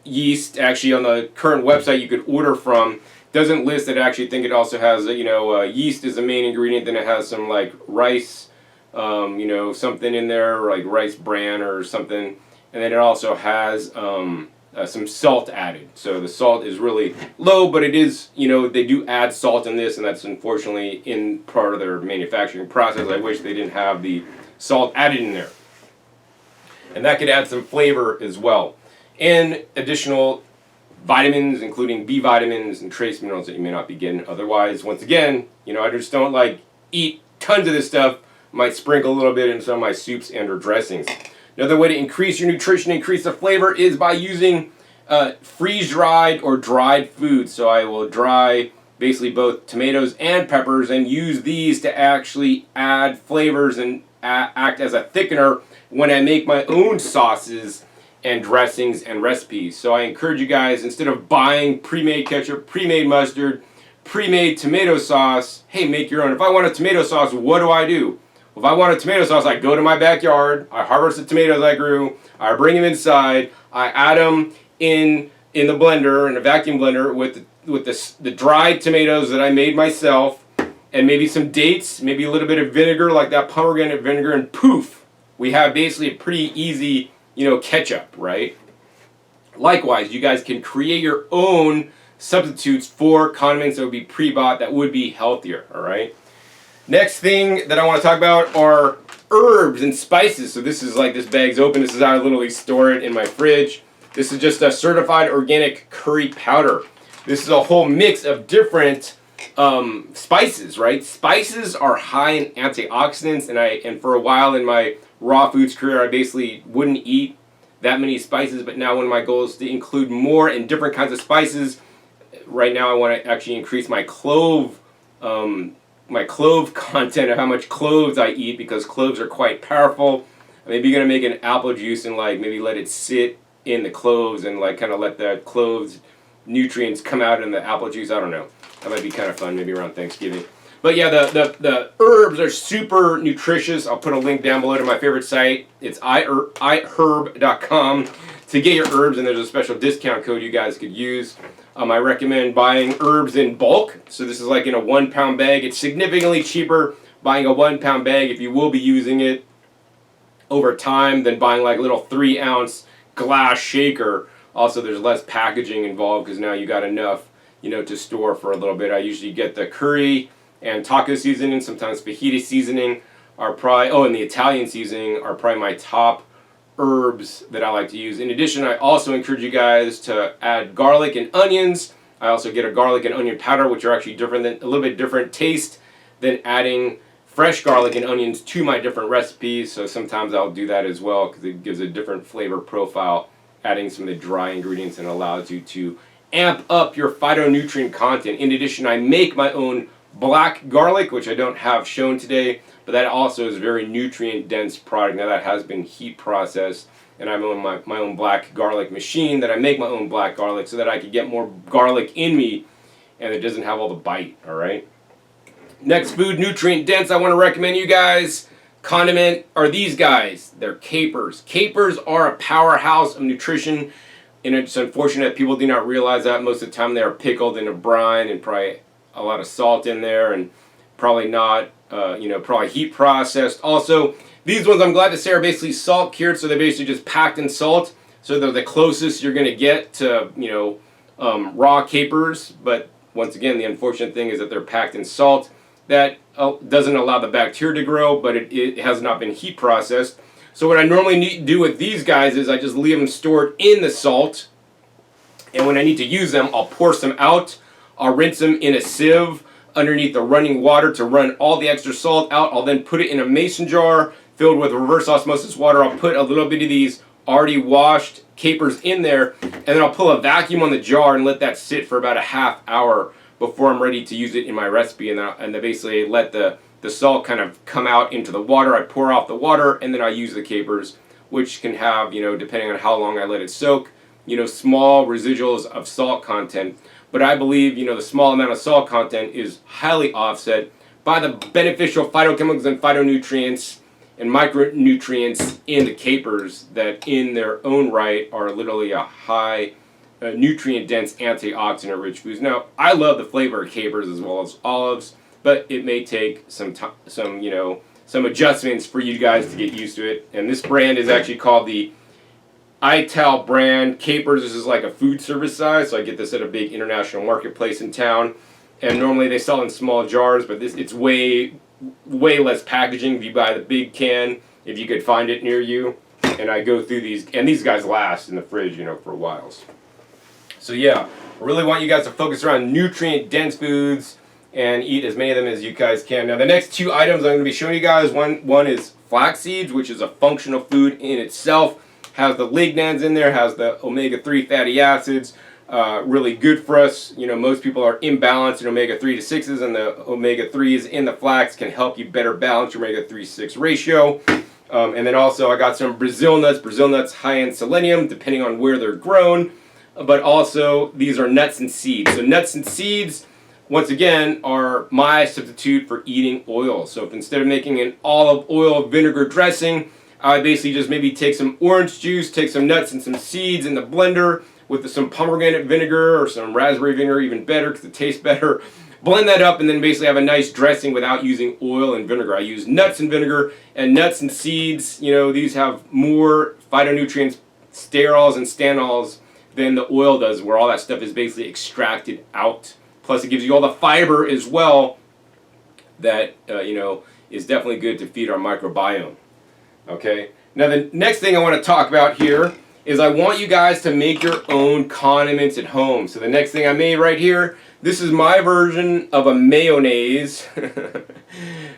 Speaker 1: yeast, actually on the current website you could order from, doesn't list it. I actually think it also has, yeast is the main ingredient. Then it has some like rice, something in there, like rice bran or something. And then it also has some salt added. So the salt is really low, but it is, they do add salt in this, and that's unfortunately in part of their manufacturing process. I wish they didn't have the salt added in there. And that could add some flavor as well. And additional vitamins, including B vitamins and trace minerals that you may not be getting otherwise. Once again, I just don't eat tons of this stuff. Might sprinkle a little bit in some of my soups and or dressings. Another way to increase your nutrition, increase the flavor, is by using freeze-dried or dried foods. So I will dry basically both tomatoes and peppers and use these to actually add flavors and act as a thickener when I make my own sauces and dressings and recipes. So I encourage you guys, instead of buying pre-made ketchup, pre-made mustard, pre-made tomato sauce, hey, make your own. If I want a tomato sauce, what do? If I want a tomato sauce, I go to my backyard, I harvest the tomatoes I grew, I bring them inside, I add them in the blender, in a vacuum blender, with the dried tomatoes that I made myself, and maybe some dates, maybe a little bit of vinegar, like that pomegranate vinegar, and poof, we have basically a pretty easy, ketchup, right? Likewise, you guys can create your own substitutes for condiments that would be pre-bought that would be healthier, all right? Next thing that I want to talk about are herbs and spices. So this is like, this bag's open. This is how I literally store it in my fridge. This is just a certified organic curry powder. This is a whole mix of different spices, right? Spices are high in antioxidants, and for a while in my raw foods career, I basically wouldn't eat that many spices, but now one of my goals is to include more and different kinds of spices. Right now I want to actually increase my clove content of how much cloves I eat, because cloves are quite powerful. Maybe you're going to make an apple juice and maybe let it sit in the cloves and kind of let the cloves nutrients come out in the apple juice. I don't know. That might be kind of fun, maybe around Thanksgiving. But yeah, the herbs are super nutritious. I'll put a link down below to my favorite site. It's iherb.com to get your herbs, and there's a special discount code you guys could use. I recommend buying herbs in bulk. So this is like in a 1 pound bag. It's significantly cheaper buying a 1 pound bag if you will be using it over time than buying like a little 3 ounce glass shaker. Also, there's less packaging involved because now you got enough, to store for a little bit. I usually get the curry and taco seasoning, sometimes fajita seasoning are probably, and the Italian seasoning are probably my top herbs that I like to use. In addition, I also encourage you guys to add garlic and onions. I also get a garlic and onion powder, which are actually a little bit different taste than adding fresh garlic and onions to my different recipes. So sometimes I'll do that as well because it gives a different flavor profile, adding some of the dry ingredients, and allows you to amp up your phytonutrient content. In addition, I make my own black garlic, which I don't have shown today, but that also is a very nutrient-dense product. Now that has been heat processed, and I'm on my own black garlic machine that I make my own black garlic so that I can get more garlic in me and it doesn't have all the bite, all right? Next food, nutrient-dense, I want to recommend you guys, condiment, are these guys. They're capers. Capers are a powerhouse of nutrition And it's unfortunate people do not realize that most of the time they are pickled in a brine and probably a lot of salt in there and probably not, probably heat processed. Also, these ones I'm glad to say are basically salt cured, so they're basically just packed in salt. So they're the closest you're going to get to, raw capers. But once again, the unfortunate thing is that they're packed in salt. That doesn't allow the bacteria to grow, but it has not been heat processed. So what I normally do with these guys is I just leave them stored in the salt. And when I need to use them, I'll pour some out. I'll rinse them in a sieve underneath the running water to run all the extra salt out. I'll then put it in a mason jar filled with reverse osmosis water. I'll put a little bit of these already washed capers in there, and then I'll pull a vacuum on the jar and let that sit for about a half hour before I'm ready to use it in my recipe. And then basically let the salt kind of come out into the water. I pour off the water, and then I use the capers, which can have, depending on how long I let it soak, small residuals of salt content. But I believe, the small amount of salt content is highly offset by the beneficial phytochemicals and phytonutrients and micronutrients in the capers that in their own right are literally a high nutrient-dense, antioxidant-rich foods. Now, I love the flavor of capers as well as olives, but it may take some adjustments for you guys to get used to it. And this brand is actually called the Untitled brand. Capers, this is like a food service size, so I get this at a big international marketplace in town. And normally they sell in small jars, but it's way less packaging if you buy the big can, if you could find it near you. And I go through these, and these guys last in the fridge, for a while. So yeah, I really want you guys to focus around nutrient-dense foods and eat as many of them as you guys can. Now the next two items I'm going to be showing you guys, one is flax seeds, which is a functional food in itself. Has the lignans in there, has the omega-3 fatty acids, really good for us. Most people are imbalanced in omega-3 to 6s, and the omega-3s in the flax can help you better balance your omega-3-6 ratio. And then also I got some Brazil nuts high in selenium, depending on where they're grown. But also these are nuts and seeds. So nuts and seeds, once again, are my substitute for eating oil. So if instead of making an olive oil vinegar dressing, I basically just maybe take some orange juice, take some nuts and some seeds in the blender with some pomegranate vinegar or some raspberry vinegar, even better because it tastes better. Blend that up and then basically have a nice dressing without using oil and vinegar. I use nuts and vinegar, and nuts and seeds, these have more phytonutrients, sterols and stanols than the oil does, where all that stuff is basically extracted out. Plus it gives you all the fiber as well that, is definitely good to feed our microbiome. Okay, now the next thing I want to talk about here is I want you guys to make your own condiments at home. So the next thing I made right here, this is my version of a mayonnaise.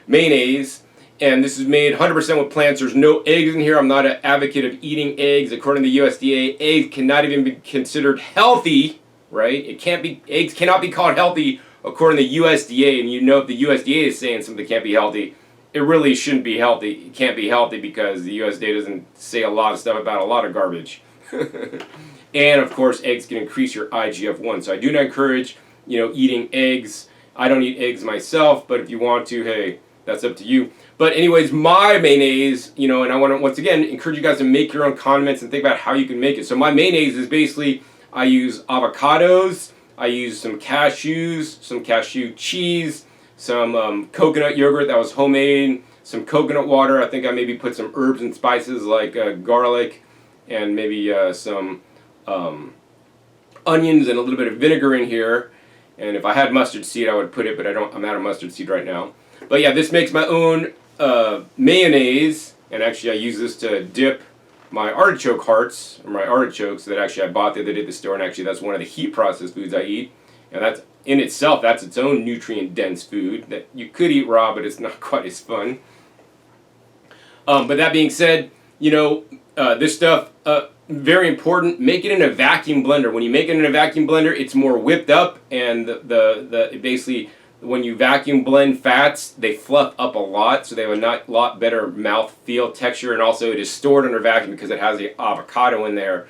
Speaker 1: Mayonnaise. And this is made 100% with plants. There's no eggs in here. I'm not an advocate of eating eggs. According to the USDA, eggs cannot even be considered healthy, right? Eggs cannot be called healthy according to the USDA. And if the USDA is saying something can't be healthy, it really shouldn't be healthy. It can't be healthy because the USDA doesn't say a lot of stuff about a lot of garbage. And of course, eggs can increase your IGF-1. So I do not encourage, eating eggs. I don't eat eggs myself, but if you want to, hey, that's up to you. But anyways, my mayonnaise, and I want to once again encourage you guys to make your own condiments and think about how you can make it. So my mayonnaise is basically, I use avocados, I use some cashews, some cashew cheese, some coconut yogurt that was homemade, some coconut water. I think I maybe put some herbs and spices like garlic and maybe some onions and a little bit of vinegar in here. And if I had mustard seed, I would put it, but I'm out of mustard seed right now. But yeah, this makes my own mayonnaise, and actually I use this to dip my artichoke hearts, or my artichokes that actually I bought the other day at the store, and actually that's one of the heat processed foods I eat. And that's in itself, that's its own nutrient-dense food that you could eat raw, but it's not quite as fun. But that being said, this stuff, very important, make it in a vacuum blender. When you make it in a vacuum blender, it's more whipped up, and basically, when you vacuum blend fats, they fluff up a lot, so they have a lot better mouth feel, texture, and also it is stored under vacuum because it has the avocado in there.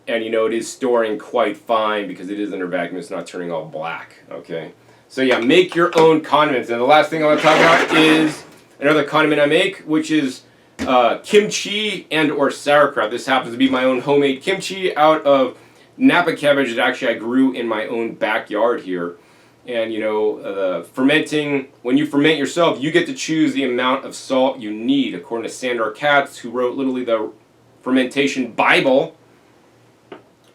Speaker 1: And it is storing quite fine because it is under vacuum. It's not turning all black, okay? So yeah, make your own condiments. And the last thing I want to talk about is another condiment I make, which is kimchi and or sauerkraut. This happens to be my own homemade kimchi out of Napa cabbage that actually I grew in my own backyard here. And fermenting, when you ferment yourself, you get to choose the amount of salt you need. According to Sandor Katz, who wrote literally the fermentation Bible,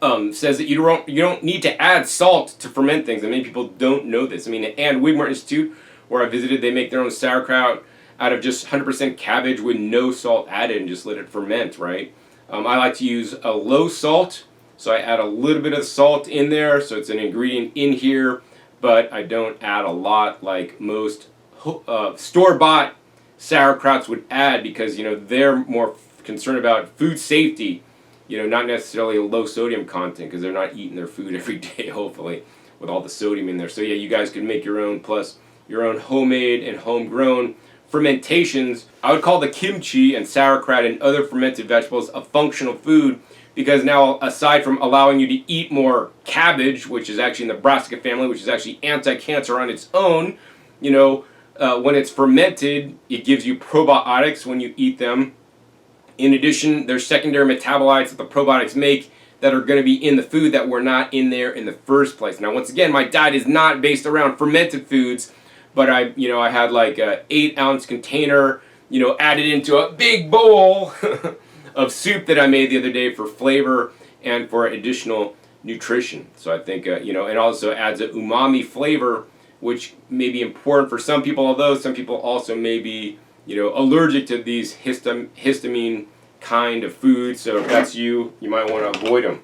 Speaker 1: says that you don't need to add salt to ferment things. And many people don't know this. I mean, the Ann Wigmore Institute, where I visited, they make their own sauerkraut out of just 100% cabbage with no salt added and just let it ferment, right? I like to use a low salt, so I add a little bit of salt in there, so it's an ingredient in here, but I don't add a lot like most store-bought sauerkrauts would add, because they're more concerned about food safety, not necessarily a low sodium content, because they're not eating their food every day, hopefully, with all the sodium in there. So yeah, you guys can make your own, plus your own homemade and homegrown fermentations. I would call the kimchi and sauerkraut and other fermented vegetables a functional food, because now, aside from allowing you to eat more cabbage, which is actually in the brassica family, which is actually anti-cancer on its own, when it's fermented, it gives you probiotics when you eat them. In addition, there's secondary metabolites that the probiotics make that are going to be in the food that were not in there in the first place. Now, once again, my diet is not based around fermented foods, but I had like a 8-ounce container, added into a big bowl of soup that I made the other day for flavor and for additional nutrition. So I think, it also adds an umami flavor, which may be important for some people, although some people also may be, allergic to these histamine kind of foods. So if that's you, you might want to avoid them.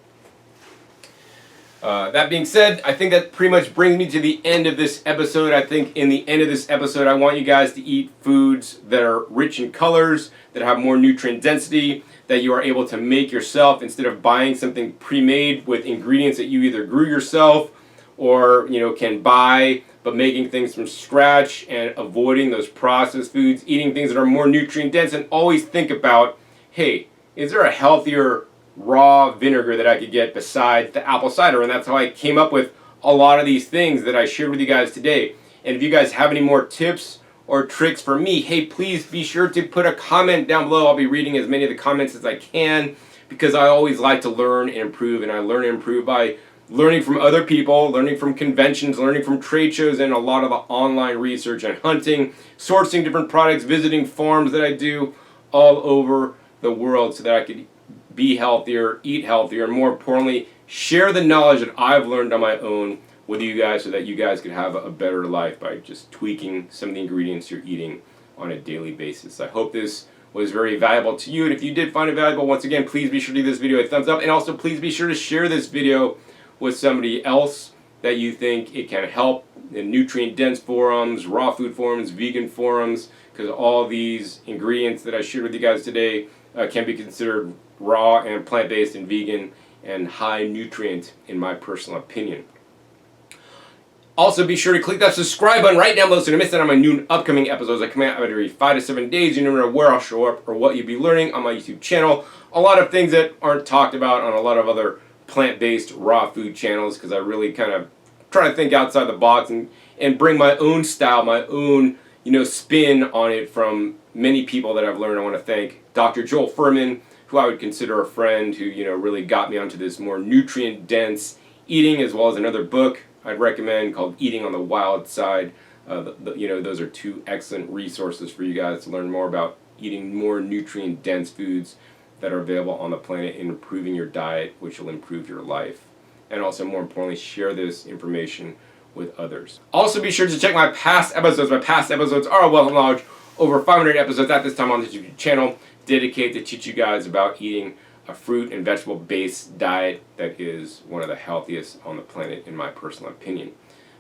Speaker 1: That being said, I think that pretty much brings me to the end of this episode. I think in the end of this episode, I want you guys to eat foods that are rich in colors, that have more nutrient density, that you are able to make yourself instead of buying something pre-made with ingredients that you either grew yourself or can buy, but making things from scratch and avoiding those processed foods, eating things that are more nutrient dense, and always think about, hey, is there a healthier raw vinegar that I could get besides the apple cider? And that's how I came up with a lot of these things that I shared with you guys today. And if you guys have any more tips or tricks for me, hey, please be sure to put a comment down below. I'll be reading as many of the comments as I can, because I always like to learn and improve, and I learn and improve by learning from other people, learning from conventions, learning from trade shows, and a lot of the online research and hunting, sourcing different products, visiting farms that I do all over the world so that I could be healthier, eat healthier, and more importantly, share the knowledge that I've learned on my own with you guys so that you guys could have a better life by just tweaking some of the ingredients you're eating on a daily basis. I hope this was very valuable to you, and if you did find it valuable, once again, please be sure to give this video a thumbs up, and also please be sure to share this video with somebody else that you think it can help, in nutrient-dense forums, raw food forums, vegan forums, because all these ingredients that I shared with you guys today can be considered raw and plant-based and vegan and high nutrient, in my personal opinion. Also, be sure to click that subscribe button right down below so you don't miss out on my new upcoming episodes that come out every 5 to 7 days. You never know where I'll show up or what you'll be learning on my YouTube channel. A lot of things that aren't talked about on a lot of other plant-based raw food channels, because I really kind of try to think outside the box and bring my own style, my own spin on it from many people that I've learned. I want to thank Dr. Joel Fuhrman, who I would consider a friend, who really got me onto this more nutrient-dense eating, as well as another book I'd recommend called Eating on the Wild Side. Those are two excellent resources for you guys to learn more about eating more nutrient-dense foods that are available on the planet and improving your diet, which will improve your life. And also, more importantly, share this information with others. Also, be sure to check my past episodes. My past episodes are a wealth of knowledge. Over 500 episodes at this time on this YouTube channel dedicated to teach you guys about eating a fruit and vegetable-based diet that is one of the healthiest on the planet, in my personal opinion.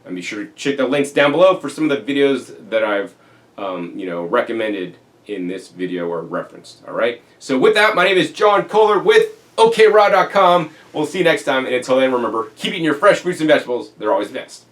Speaker 1: And be sure to check the links down below for some of the videos that I've recommended in this video or referenced. All right. So with that, my name is John Kohler with OKRaw.com. We'll see you next time, and until then, remember, keep eating your fresh fruits and vegetables. They're always best.